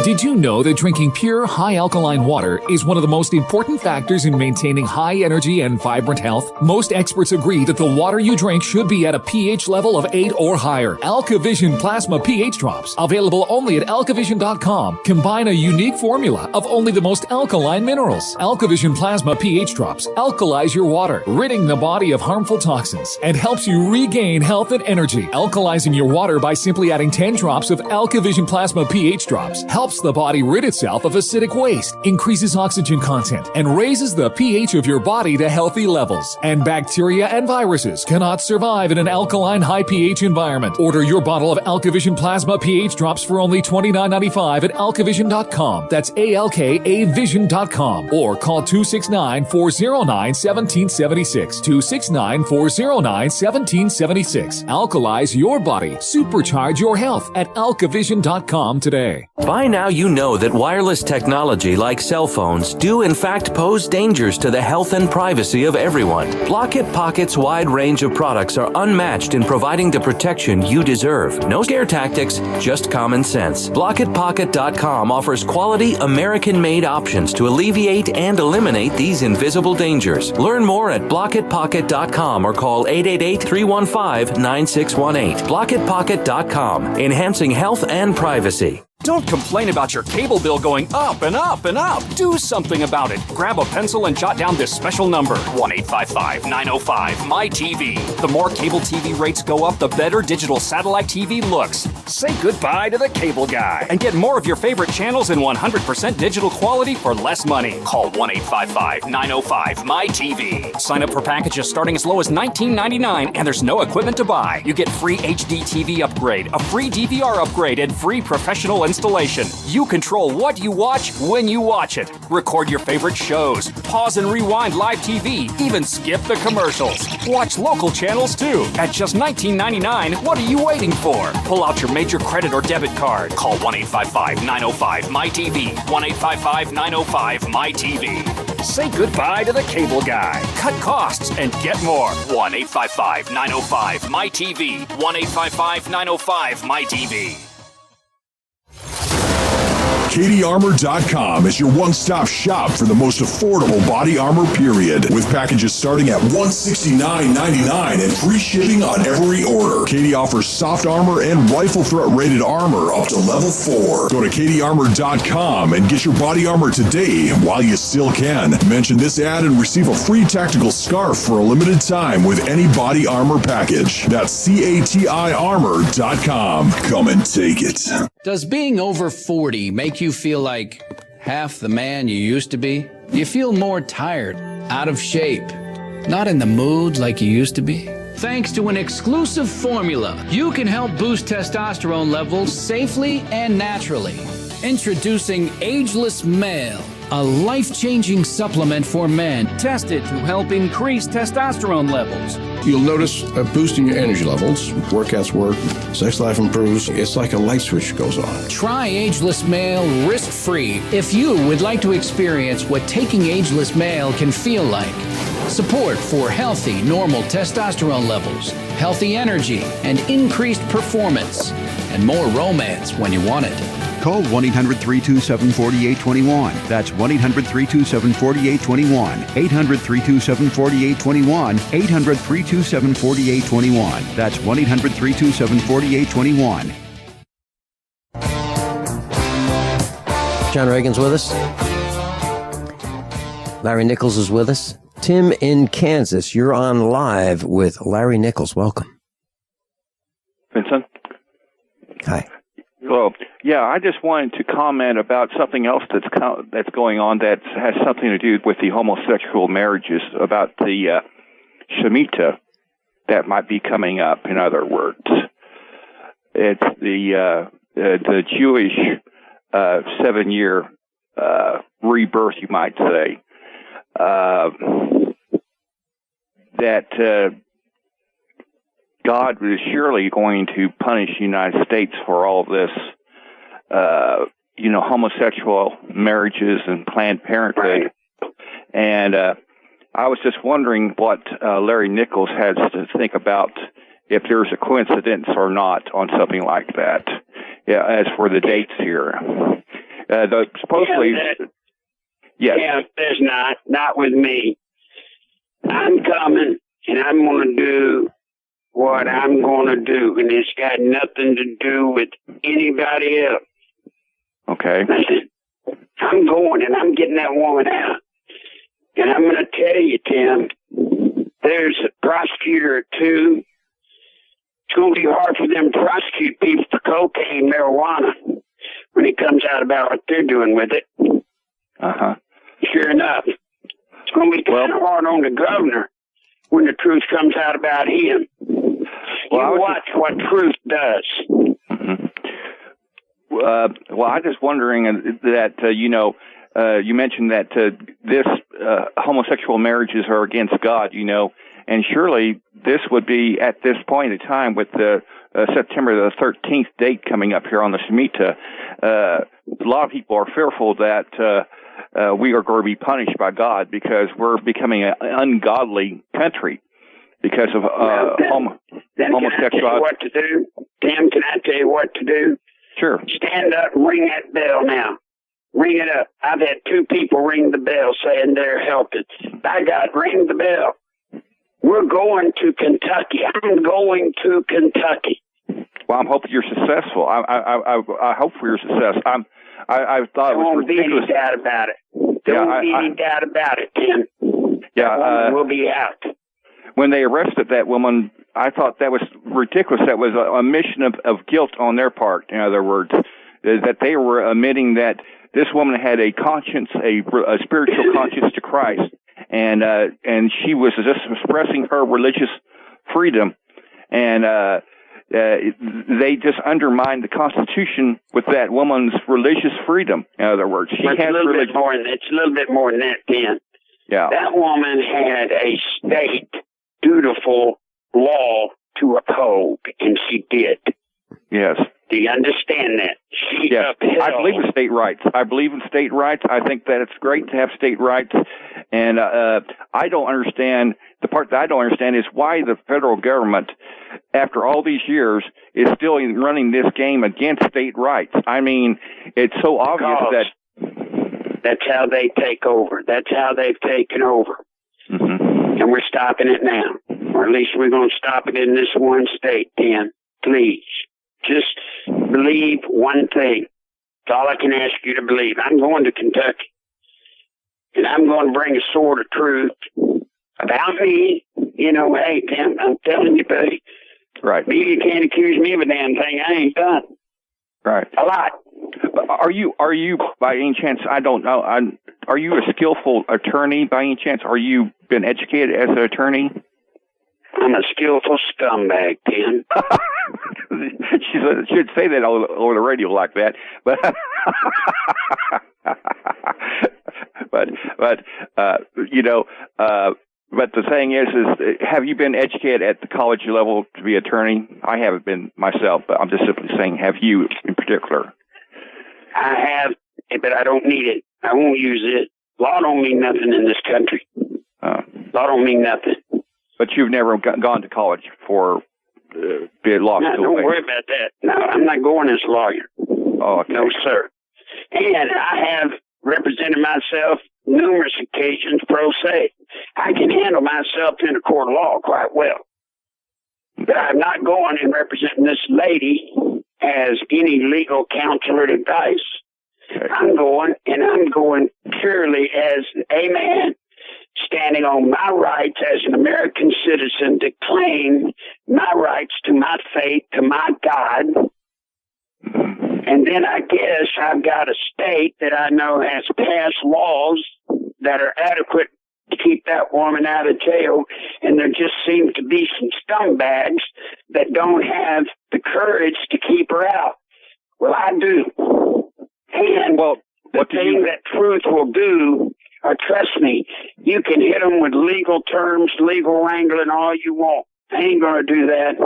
Did you know that drinking pure, high alkaline water is one of the most important factors in maintaining high energy and vibrant health? Most experts agree that the water you drink should be at a pH level of 8 or higher. AlkaVision Plasma pH Drops, available only at alkavision.com, combine a unique formula of only the most alkaline minerals. AlkaVision Plasma pH Drops alkalize your water, ridding the body of harmful toxins, and helps you regain health and energy. Alkalizing your water by simply adding 10 drops of AlkaVision Plasma pH Drops helps the body rid itself of acidic waste, increases oxygen content, and raises the pH of your body to healthy levels. And bacteria and viruses cannot survive in an alkaline high pH environment. Order your bottle of AlkaVision Plasma pH Drops for only $29.95 at alkavision.com. That's ALKAvision.com. Or call 269-409-1776. 269-409-1776. Alkalize your body. Supercharge your health at alkavision.com today. By now you know that wireless technology like cell phones do in fact pose dangers to the health and privacy of everyone. Blockit Pocket's wide range of products are unmatched in providing the protection you deserve. No scare tactics, just common sense. BlockitPocket.com offers quality American-made options to alleviate and eliminate these invisible dangers. Learn more at BlockitPocket.com or call 888-315-9618. BlockitPocket.com, enhancing health and privacy. Don't complain about your cable bill going up and up and up. Do something about it. Grab a pencil and jot down this special number, 1-855-905-MY-TV. The more cable TV rates go up, the better digital satellite TV looks. Say goodbye to the cable guy and get more of your favorite channels in 100% digital quality for less money. Call 1-855-905-MY-TV. Sign up for packages starting as low as $19.99 and there's no equipment to buy. You get free HD TV upgrade, a free DVR upgrade, and free professional installation. You control what you watch when you watch it. Record your favorite shows, pause and rewind live TV, even skip the commercials. Watch local channels too. At just $19.99, what are you waiting for? Pull out your major credit or debit card. Call 1-855-905-MY-TV. 1-855-905-MY-TV. Say goodbye to the cable guy. Cut costs and get more. 1-855-905-MY-TV. 1-855-905-MY-TV. KDArmor.com is your one-stop shop for the most affordable body armor, period. With packages starting at $169.99 and free shipping on every order. KD offers soft armor and rifle threat rated armor up to level 4. Go to KDArmor.com and get your body armor today while you still can. Mention this ad and receive a free tactical scarf for a limited time with any body armor package. That's CATIarmor.com. Come and take it. Does being over 40 make you feel like half the man you used to be? Do you feel more tired, out of shape, not in the mood like you used to be? Thanks to an exclusive formula, you can help boost testosterone levels safely and naturally. Introducing Ageless Male, a life-changing supplement for men tested to help increase testosterone levels. You'll notice a boost in your energy levels. Workouts work, sex life improves. It's like a light switch goes on. Try Ageless Male risk-free if you would like to experience what taking Ageless Male can feel like. Support for healthy, normal testosterone levels, healthy energy, and increased performance, and more romance when you want it. Call 1-800-327-4821. That's 1-800-327-4821. 800-327-4821. 800-327-4821. That's 1-800-327-4821. John Ragan's with us. Larry Nichols is with us. Tim in Kansas, you're on live with Larry Nichols. Welcome. Vincent? Hi. Hello. Yeah, I just wanted to comment about something else that's going on that has something to do with the homosexual marriages, about the Shemitah that might be coming up, in other words. It's the Jewish 7-year rebirth, you might say, that God is surely going to punish the United States for all this, homosexual marriages and Planned Parenthood. And I was just wondering what Larry Nichols has to think about, if there's a coincidence or not on something like that. Yeah, as for the dates here. Supposedly... Yes. Yeah, there's not with me. I'm coming, and I'm going to do what I'm going to do, and it's got nothing to do with anybody else. Okay. I'm going, and I'm getting that woman out. And I'm going to tell you, Tim, there's a prosecutor or two. It's going to be hard for them to prosecute people for cocaine, marijuana, when it comes out about what they're doing with it. Uh-huh. Sure enough. It's going to be kind of hard on the governor when the truth comes out about him. Well, watch what truth does. Mm-hmm. Well, I'm just wondering that, you mentioned that this homosexual marriages are against God, and surely this would be at this point in time with the September the 13th date coming up here on the Shemitah. A lot of people are fearful that we are going to be punished by God because we're becoming an ungodly country because of homosexuality. Can I tell you what to do? Tim, can I tell you what to do? Sure. Stand up and ring that bell now. Ring it up. I've had 2 people ring the bell saying they're helping. By God, ring the bell. We're going to Kentucky. I'm going to Kentucky. Well, I'm hoping you're successful. I hope for your success. I thought it was ridiculous. There won't be any doubt about it. There won't be any doubt about it, Tim. Yeah, we'll be out. When they arrested that woman, I thought that was ridiculous. That was a mission of guilt on their part. In other words, that they were admitting that this woman had a conscience, a spiritual conscience to Christ, and she was just expressing her religious freedom, and they just undermined the Constitution with that woman's religious freedom. In other words, she has religion. It's a little bit more than that, Ken. Yeah. That woman had a state dutiful law to uphold, and she did. Yes. Do you understand that? Yes. I believe in state rights. I believe in state rights. I think that it's great to have state rights. And I don't understand, the part that I don't understand is why the federal government, after all these years, is still running this game against state rights. I mean, it's so obvious that... That's how they take over. That's how they've taken over. Mm-hmm. And we're stopping it now. Or at least we're going to stop it in this one state, Dan. Please. Just believe one thing. That's all I can ask you to believe. I'm going to Kentucky. And I'm going to bring a sword of truth about me. Hey, Tim, I'm telling you, buddy. Right. You can't accuse me of a damn thing I ain't done. Right. A lot. Are you by any chance, I don't know, are you a skillful attorney by any chance? Are you been educated as an attorney? I'm a skillful scumbag, Tim. She should say that over the radio like that, but but the thing is, have you been educated at the college level to be an attorney? I haven't been myself, but I'm just simply saying, have you in particular? I have, but I don't need it. I won't use it. Law don't mean nothing in this country. Law don't mean nothing. But you've never gone to college for be a law school. Don't worry about that. No, I'm not going as a lawyer. Oh, okay. No, sir. And I have represented myself numerous occasions pro se. I can handle myself in a court of law quite well. But I'm not going and representing this lady as any legal counsel or advice. Okay. I'm going purely as a man standing on my rights as an American citizen to claim my rights to my faith, to my God. And then I guess I've got a state that I know has passed laws that are adequate to keep that woman out of jail. And there just seems to be some scumbags that don't have the courage to keep her out. Well, I do. And the thing that truth will do, trust me, you can hit them with legal terms, legal wrangling, all you want. I ain't going to do that.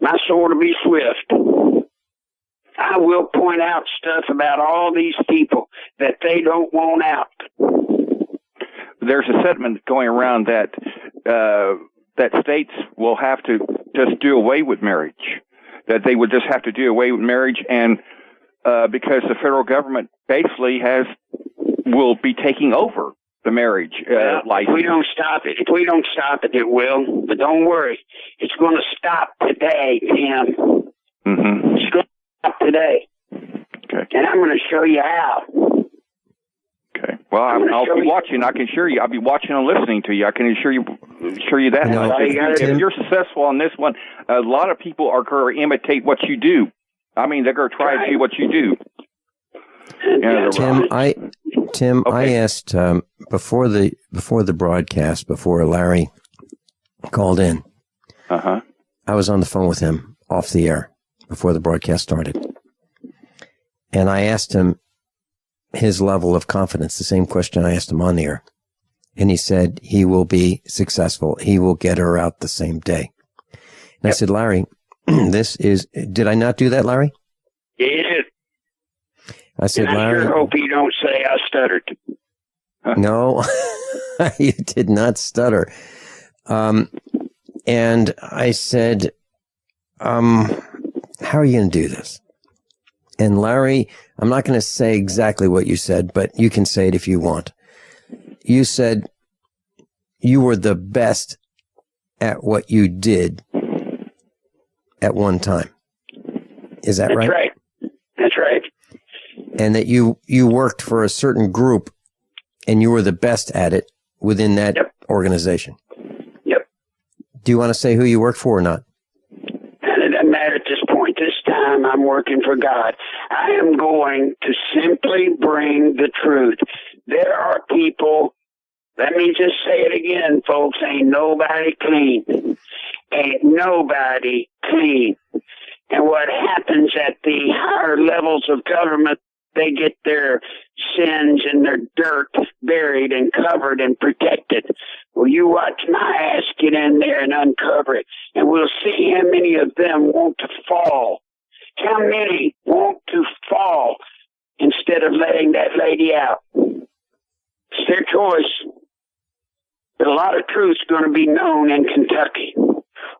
My sword will be swift. I will point out stuff about all these people that they don't want out. There's a sentiment going around that that states will have to just do away with marriage, that they would just have to do away with marriage, and because the federal government basically will be taking over the marriage license. If we don't stop it, it will. But don't worry, it's going to stop today, Tim. Mm-hmm. It's going to stop today. Okay. And I'm going to show you how. Okay. Well, I'll be watching. I can assure you, I'll be watching and listening to you. I can assure you that. If you're successful on this one, a lot of people are going to imitate what you do. I mean, they're going to try to do what you do. Tim, okay. I asked before the broadcast, before Larry called in. Uh-huh. I was on the phone with him off the air before the broadcast started, and I asked him his level of confidence. The same question I asked him on the air, and he said he will be successful. He will get her out the same day. And I said, Larry, did I not do that, Larry? Yeah, you did. I said, and Larry, I sure hope you don't say I stuttered. No, you did not stutter. And I said, how are you going to do this? And Larry, I'm not going to say exactly what you said, but you can say it if you want. You said you were the best at what you did at one time. Is that right? That's right. That's right. And that you worked for a certain group and you were the best at it within that organization. Yep. Do you want to say who you worked for or not? And it doesn't matter at this point. This time I'm working for God. I am going to simply bring the truth. There are people, let me just say it again, folks, ain't nobody clean. Ain't nobody clean. And what happens at the higher levels of government, they get their sins and their dirt buried and covered and protected. Well, you watch my ass get in there and uncover it, and we'll see how many of them want to fall. How many want to fall instead of letting that lady out? It's their choice. But a lot of truth's going to be known in Kentucky.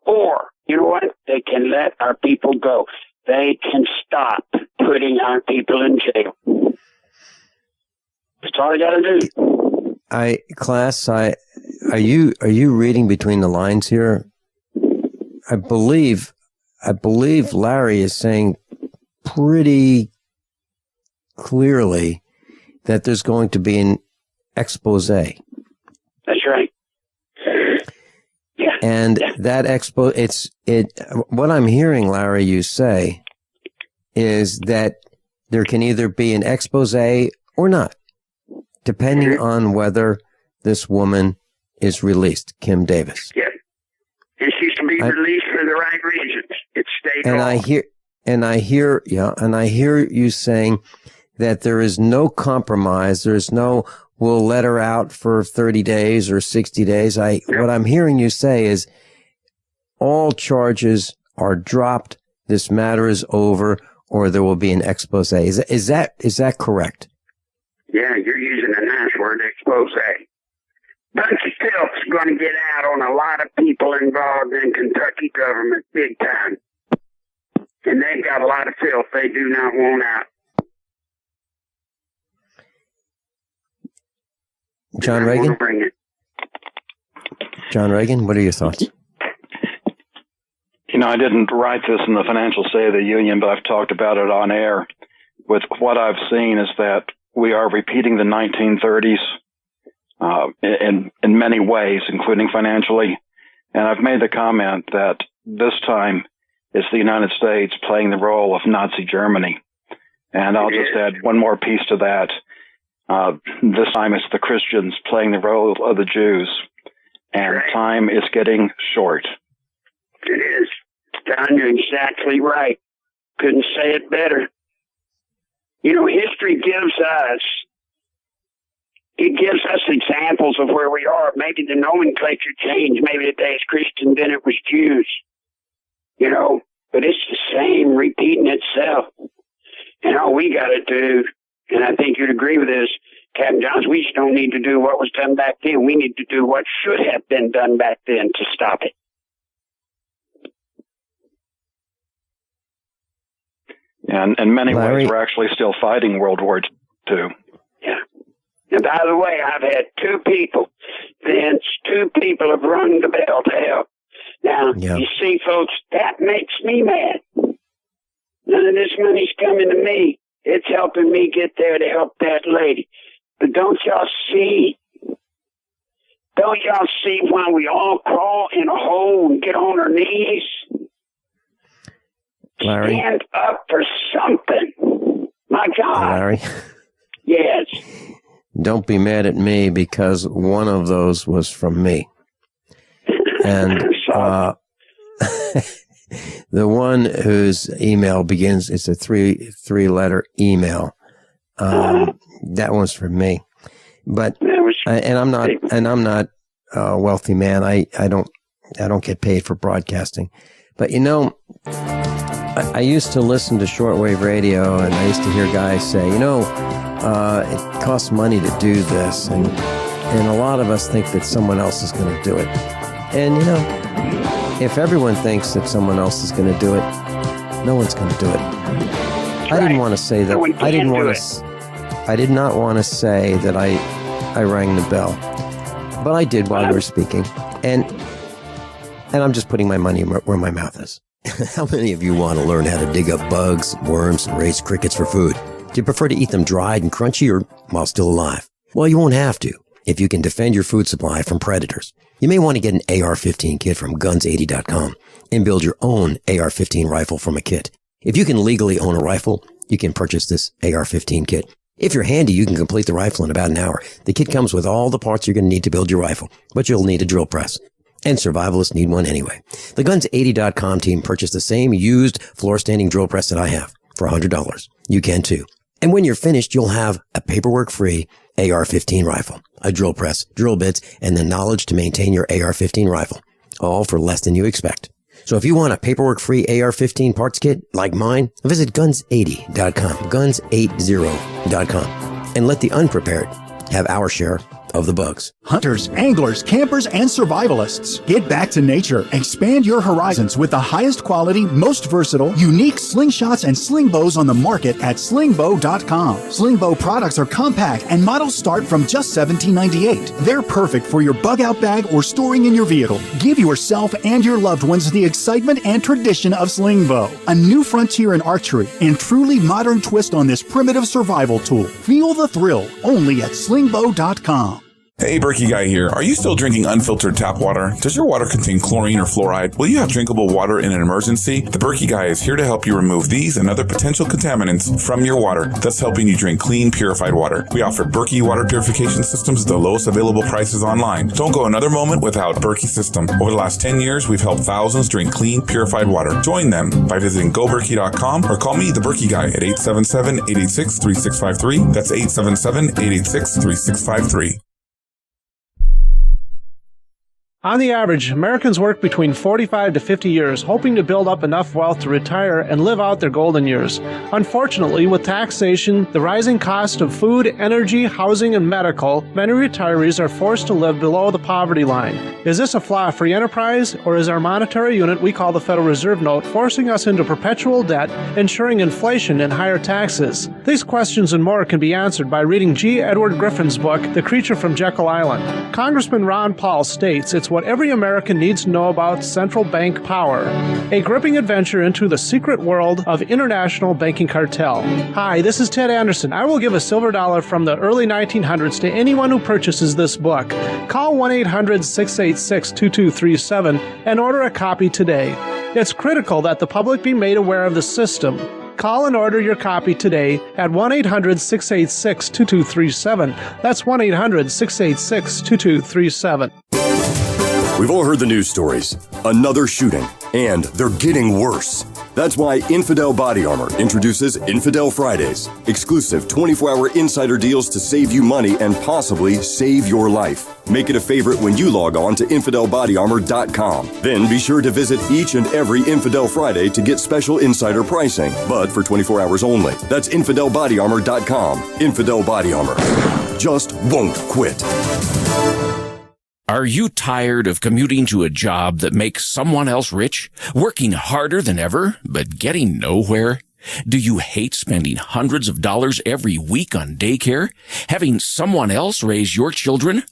Or, you know what? They can let our people go. They can stop putting our people in jail. That's all I got to do. Are you reading between the lines here? I believe Larry is saying pretty clearly that there's going to be an expose. That's right. Yeah. And that what I'm hearing, Larry, you say is that there can either be an expose or not, depending on whether this woman is released, Kim Davis. Yeah. And she's to be released for the right reasons. It's state law. I hear you saying that there is no compromise. There's no, we'll let her out for 30 days or 60 days. What I'm hearing you say is all charges are dropped. This matter is over, or there will be an expose. Is that correct? Yeah, you're using a nice word, expose. Bunch of filth's going to get out on a lot of people involved in Kentucky government big time. And they've got a lot of filth they do not want out. John Ragan? John Ragan, what are your thoughts? You know, I didn't write this in the Financial State of the Union, but I've talked about it on air. With what I've seen is that we are repeating the 1930s in many ways, including financially. And I've made the comment that this time it's the United States playing the role of Nazi Germany. And I'll just add one more piece to that. This time it's the Christians playing the role of the Jews. And time is getting short. It is. John, you're exactly right. Couldn't say it better. You know, history gives us examples of where we are. Maybe the nomenclature changed. Maybe today it's Christian, then it was Jews. You know, but it's the same repeating itself. And all we got to do, and I think you'd agree with this, Captain Johns, we just don't need to do what was done back then. We need to do what should have been done back then to stop it. And in many ways, we're actually still fighting World War II. Yeah. And by the way, I've had two people have rung the bell to help. Now, you see, folks, that makes me mad. None of this money's coming to me. It's helping me get there to help that lady. But don't y'all see why we all crawl in a hole and get on our knees? Larry? Stand up for something. My God. Larry? Yes. Don't be mad at me because one of those was from me. And the one whose email begins, it's a three-letter email. That one's from me. But I'm not a wealthy man. I don't get paid for broadcasting. But you know, I used to listen to shortwave radio, and I used to hear guys say, you know, it costs money to do this, and a lot of us think that someone else is going to do it. And you know, if everyone thinks that someone else is going to do it, no one's going to do it. I didn't want to say that. I did not want to say that I rang the bell, but I did while you were speaking, and I'm just putting my money where my mouth is. How many of you want to learn how to dig up bugs, worms, and raise crickets for food? Do you prefer to eat them dried and crunchy or while still alive? Well, you won't have to if you can defend your food supply from predators. You may want to get an AR-15 kit from guns80.com and build your own AR-15 rifle from a kit. If you can legally own a rifle, you can purchase this AR-15 kit. If you're handy, you can complete the rifle in about an hour. The kit comes with all the parts you're going to need to build your rifle, but you'll need a drill press. And survivalists need one anyway. The Guns80.com team purchased the same used floor-standing drill press that I have for $100. You can too. And when you're finished, you'll have a paperwork-free AR-15 rifle, a drill press, drill bits, and the knowledge to maintain your AR-15 rifle, all for less than you expect. So if you want a paperwork-free AR-15 parts kit like mine, visit Guns80.com, Guns80.com, and let the unprepared have our share of the bugs. Hunters, anglers, campers, and survivalists. Get back to nature. Expand your horizons with the highest quality, most versatile, unique slingshots and sling bows on the market at slingbow.com. Slingbow products are compact and models start from just $17.98. They're perfect for your bug out bag or storing in your vehicle. Give yourself and your loved ones the excitement and tradition of slingbow. A new frontier in archery and truly modern twist on this primitive survival tool. Feel the thrill only at slingbow.com. Hey, Berkey Guy here. Are you still drinking unfiltered tap water? Does your water contain chlorine or fluoride? Will you have drinkable water in an emergency? The Berkey Guy is here to help you remove these and other potential contaminants from your water, thus helping you drink clean, purified water. We offer Berkey water purification systems at the lowest available prices online. Don't go another moment without Berkey system. Over the last 10 years, we've helped thousands drink clean, purified water. Join them by visiting goberkey.com or call me, the Berkey Guy, at 877-886-3653. That's 877-886-3653. On the average, Americans work between 45 to 50 years, hoping to build up enough wealth to retire and live out their golden years. Unfortunately, with taxation, the rising cost of food, energy, housing, and medical, many retirees are forced to live below the poverty line. Is this a flaw of free enterprise, or is our monetary unit we call the Federal Reserve Note forcing us into perpetual debt, ensuring inflation and higher taxes? These questions and more can be answered by reading G. Edward Griffin's book, The Creature from Jekyll Island. Congressman Ron Paul states it's what every American needs to know about central bank power. A gripping adventure into the secret world of international banking cartel. Hi, this is Ted Anderson. I will give a silver dollar from the early 1900s to anyone who purchases this book. Call 1-800-686-2237 and order a copy today. It's critical that the public be made aware of the system. Call and order your copy today at 1-800-686-2237. That's 1-800-686-2237. We've all heard the news stories. Another shooting, and they're getting worse. That's why Infidel Body Armor introduces Infidel Fridays, exclusive 24-hour insider deals to save you money and possibly save your life. Make it a favorite when you log on to InfidelBodyArmor.com. Then be sure to visit each and every Infidel Friday to get special insider pricing, but for 24 hours only. That's InfidelBodyArmor.com. Infidel Body Armor. Just won't quit. Are you tired of commuting to a job that makes someone else rich, working harder than ever, but getting nowhere? Do you hate spending hundreds of dollars every week on daycare, having someone else raise your children?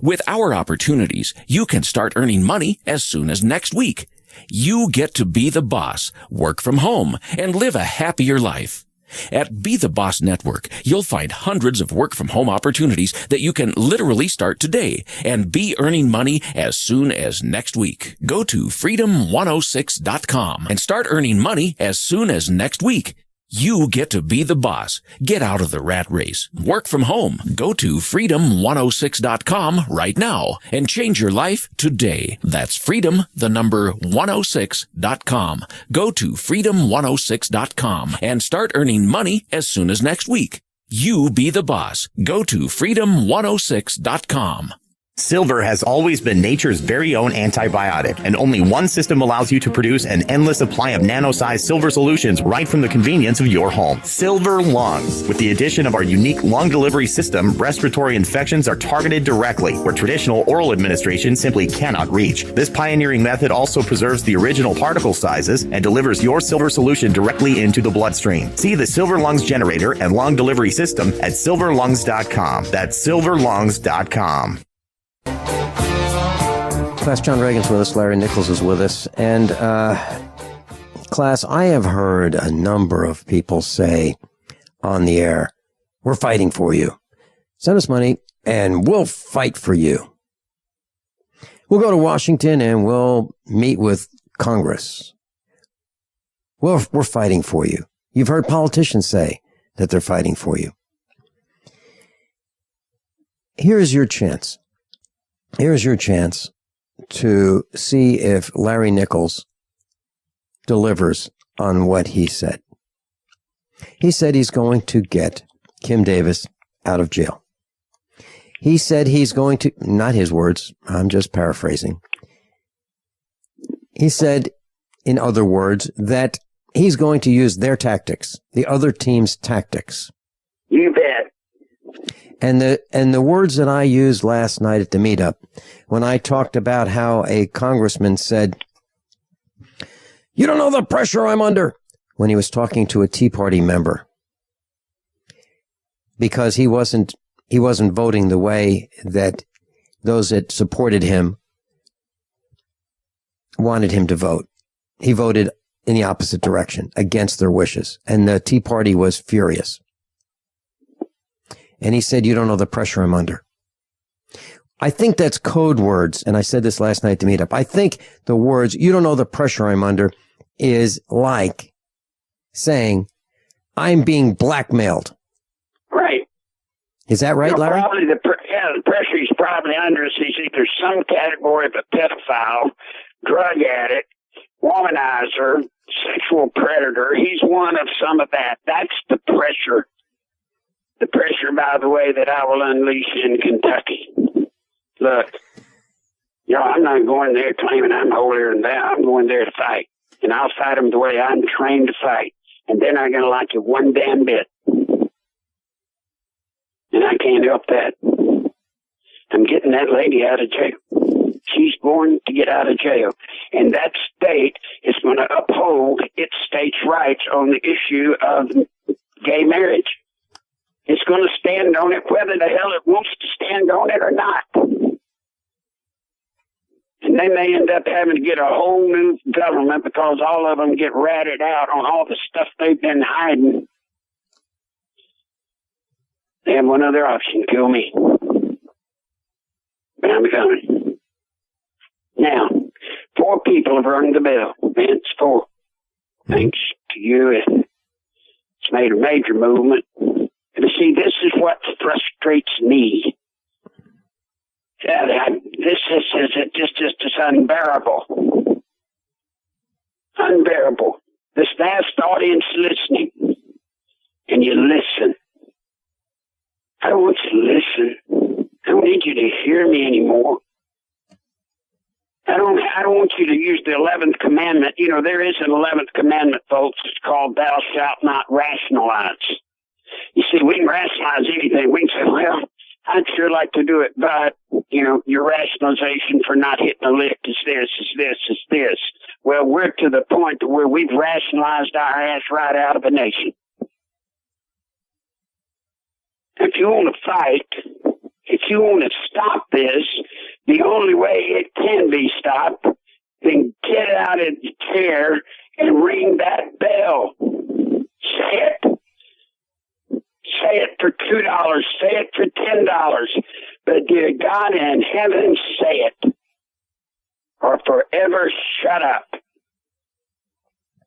With our opportunities, you can start earning money as soon as next week. You get to be the boss, work from home, and live a happier life. At Be the Boss Network, you'll find hundreds of work-from-home opportunities that you can literally start today and be earning money as soon as next week. Go to freedom106.com and start earning money as soon as next week. You get to be the boss. Get out of the rat race. Work from home. Go to freedom106.com right now and change your life today. That's freedom106.com. Go to freedom106.com and start earning money as soon as next week. You be the boss. Go to freedom106.com. Silver has always been nature's very own antibiotic, and only one system allows you to produce an endless supply of nano-sized silver solutions right from the convenience of your home. Silver Lungs. With the addition of our unique lung delivery system, respiratory infections are targeted directly, where traditional oral administration simply cannot reach. This pioneering method also preserves the original particle sizes and delivers your silver solution directly into the bloodstream. See the Silver Lungs generator and lung delivery system at silverlungs.com. That's silverlungs.com. Class, John Ragan's with us, Larry Nichols is with us, and class, I have heard a number of people say on the air, we're fighting for you. Send us money and we'll fight for you. We'll go to Washington and we'll meet with Congress. We're fighting for you. You've heard politicians say that they're fighting for you. Here's your chance. Here's your chance to see if Larry Nichols delivers on what he said. He said he's going to get Kim Davis out of jail. He said he's going to, not his words, I'm just paraphrasing. He said, in other words, that he's going to use their tactics, the other team's tactics. You bet. And the words that I used last night at the meetup, when I talked about how a congressman said, you don't know the pressure I'm under, when he was talking to a Tea Party member, because he wasn't voting the way that those that supported him wanted him to vote. He voted in the opposite direction, against their wishes, and the Tea Party was furious. And he said, you don't know the pressure I'm under. I think that's code words. And I said this last night to meet up. I think the words, you don't know the pressure I'm under, is like saying, I'm being blackmailed. Right. Is that right, Larry? Probably the pressure he's probably under is he's either some category of a pedophile, drug addict, womanizer, sexual predator. He's one of some of that. That's the pressure. The pressure, by the way, that I will unleash in Kentucky. Look, I'm not going there claiming I'm holier than thou. I'm going there to fight. And I'll fight them the way I'm trained to fight. And they're not going to like it one damn bit. And I can't help that. I'm getting that lady out of jail. She's born to get out of jail. And that state is going to uphold its state's rights on the issue of gay marriage. It's going to stand on it whether the hell it wants to stand on it or not. And they may end up having to get a whole new government because all of them get ratted out on all the stuff they've been hiding. They have one other option, kill me. But I'm coming. Now, 4 people have rung the bell. Vince, 4. Thanks to you, it's made a major movement. But see, this is what frustrates me. This is just unbearable. Unbearable. This vast audience listening. And you listen. I don't want you to listen. I don't need you to hear me anymore. I don't want you to use the 11th commandment. You know, there is an 11th commandment, folks. It's called thou shalt not rationalize. You see, we can rationalize anything. We can say, well, I'd sure like to do it, but, you know, your rationalization for not hitting a lick is this, is this, is this. Well, we're to the point where we've rationalized our ass right out of a nation. If you want to fight, if you want to stop this, the only way it can be stopped, then get out of the chair and ring that bell. Say it. Say it for $2. Say it for $10. But dear God in heaven, say it. Or forever shut up.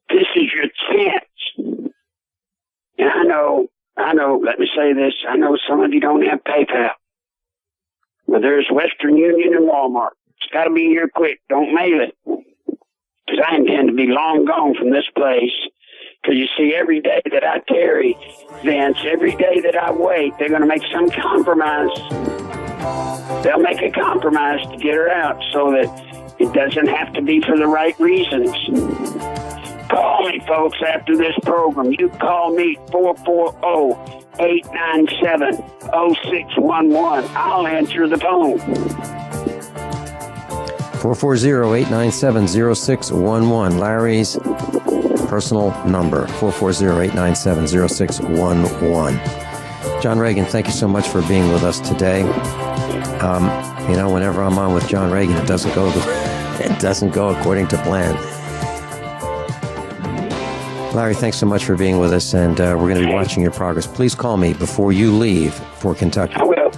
This is your chance. And I know, let me say this, I know some of you don't have PayPal. But there's Western Union and Walmart. It's got to be here quick. Don't mail it. Because I intend to be long gone from this place. Because you see, every day that I tarry, Vince, every day that I wait, they're going to make some compromise. They'll make a compromise to get her out so that it doesn't have to be for the right reasons. Call me, folks, after this program. You call me 440-897-0611. I'll answer the phone. 440-897-0611. Larry's personal number, 440-897-0611. John Ragan, thank you so much for being with us today. You know, whenever I'm on with John Ragan, it doesn't go according to plan. Larry, thanks so much for being with us, and we're going to be watching your progress. Please call me before you leave for Kentucky. I will.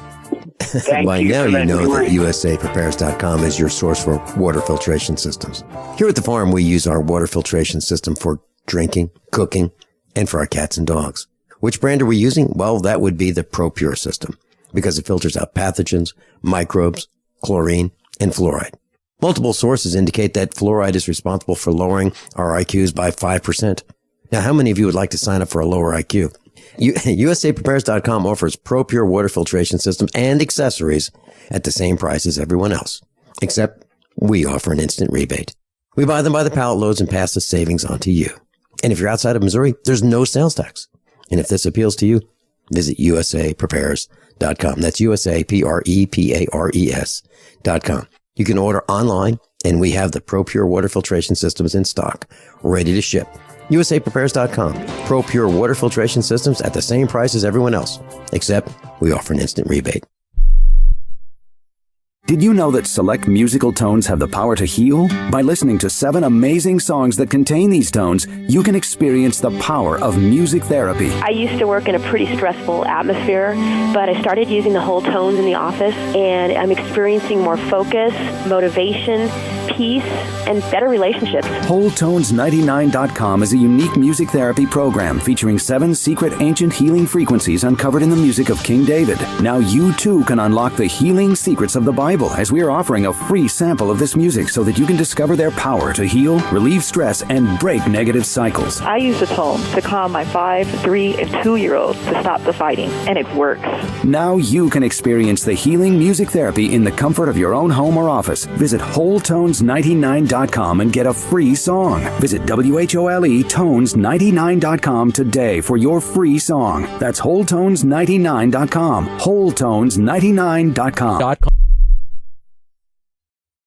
By now you know that USAPrepares.com is your source for water filtration systems. Here at the farm, we use our water filtration system for drinking, cooking, and for our cats and dogs. Which brand are we using? Well, that would be the ProPure system, because it filters out pathogens, microbes, chlorine, and fluoride. Multiple sources indicate that fluoride is responsible for lowering our IQs by 5%. Now, how many of you would like to sign up for a lower IQ? USAPrepares.com offers ProPure water filtration systems and accessories at the same price as everyone else, except we offer an instant rebate. We buy them by the pallet loads and pass the savings on to you. And if you're outside of Missouri, there's no sales tax. And if this appeals to you, visit USAPrepares.com. That's USAPrepares.com. You can order online, and we have the ProPure water filtration systems in stock, ready to ship. USAPrepares.com. ProPure water filtration systems at the same price as everyone else, except we offer an instant rebate. Did you know that select musical tones have the power to heal? By listening to 7 amazing songs that contain these tones, you can experience the power of music therapy. I used to work in a pretty stressful atmosphere, but I started using the whole tones in the office, and I'm experiencing more focus, motivation, peace, and better relationships. WholeTones99.com is a unique music therapy program featuring 7 secret ancient healing frequencies uncovered in the music of King David. Now you too can unlock the healing secrets of the Bible table as we are offering a free sample of this music so that you can discover their power to heal, relieve stress, and break negative cycles. I use the tone to calm my 5, 3, and 2-year-olds to stop the fighting, and it works. Now you can experience the healing music therapy in the comfort of your own home or office. Visit WholeTones99.com and get a free song. Visit WHOLETones99.com today for your free song. That's WholeTones99.com. WholeTones99.com.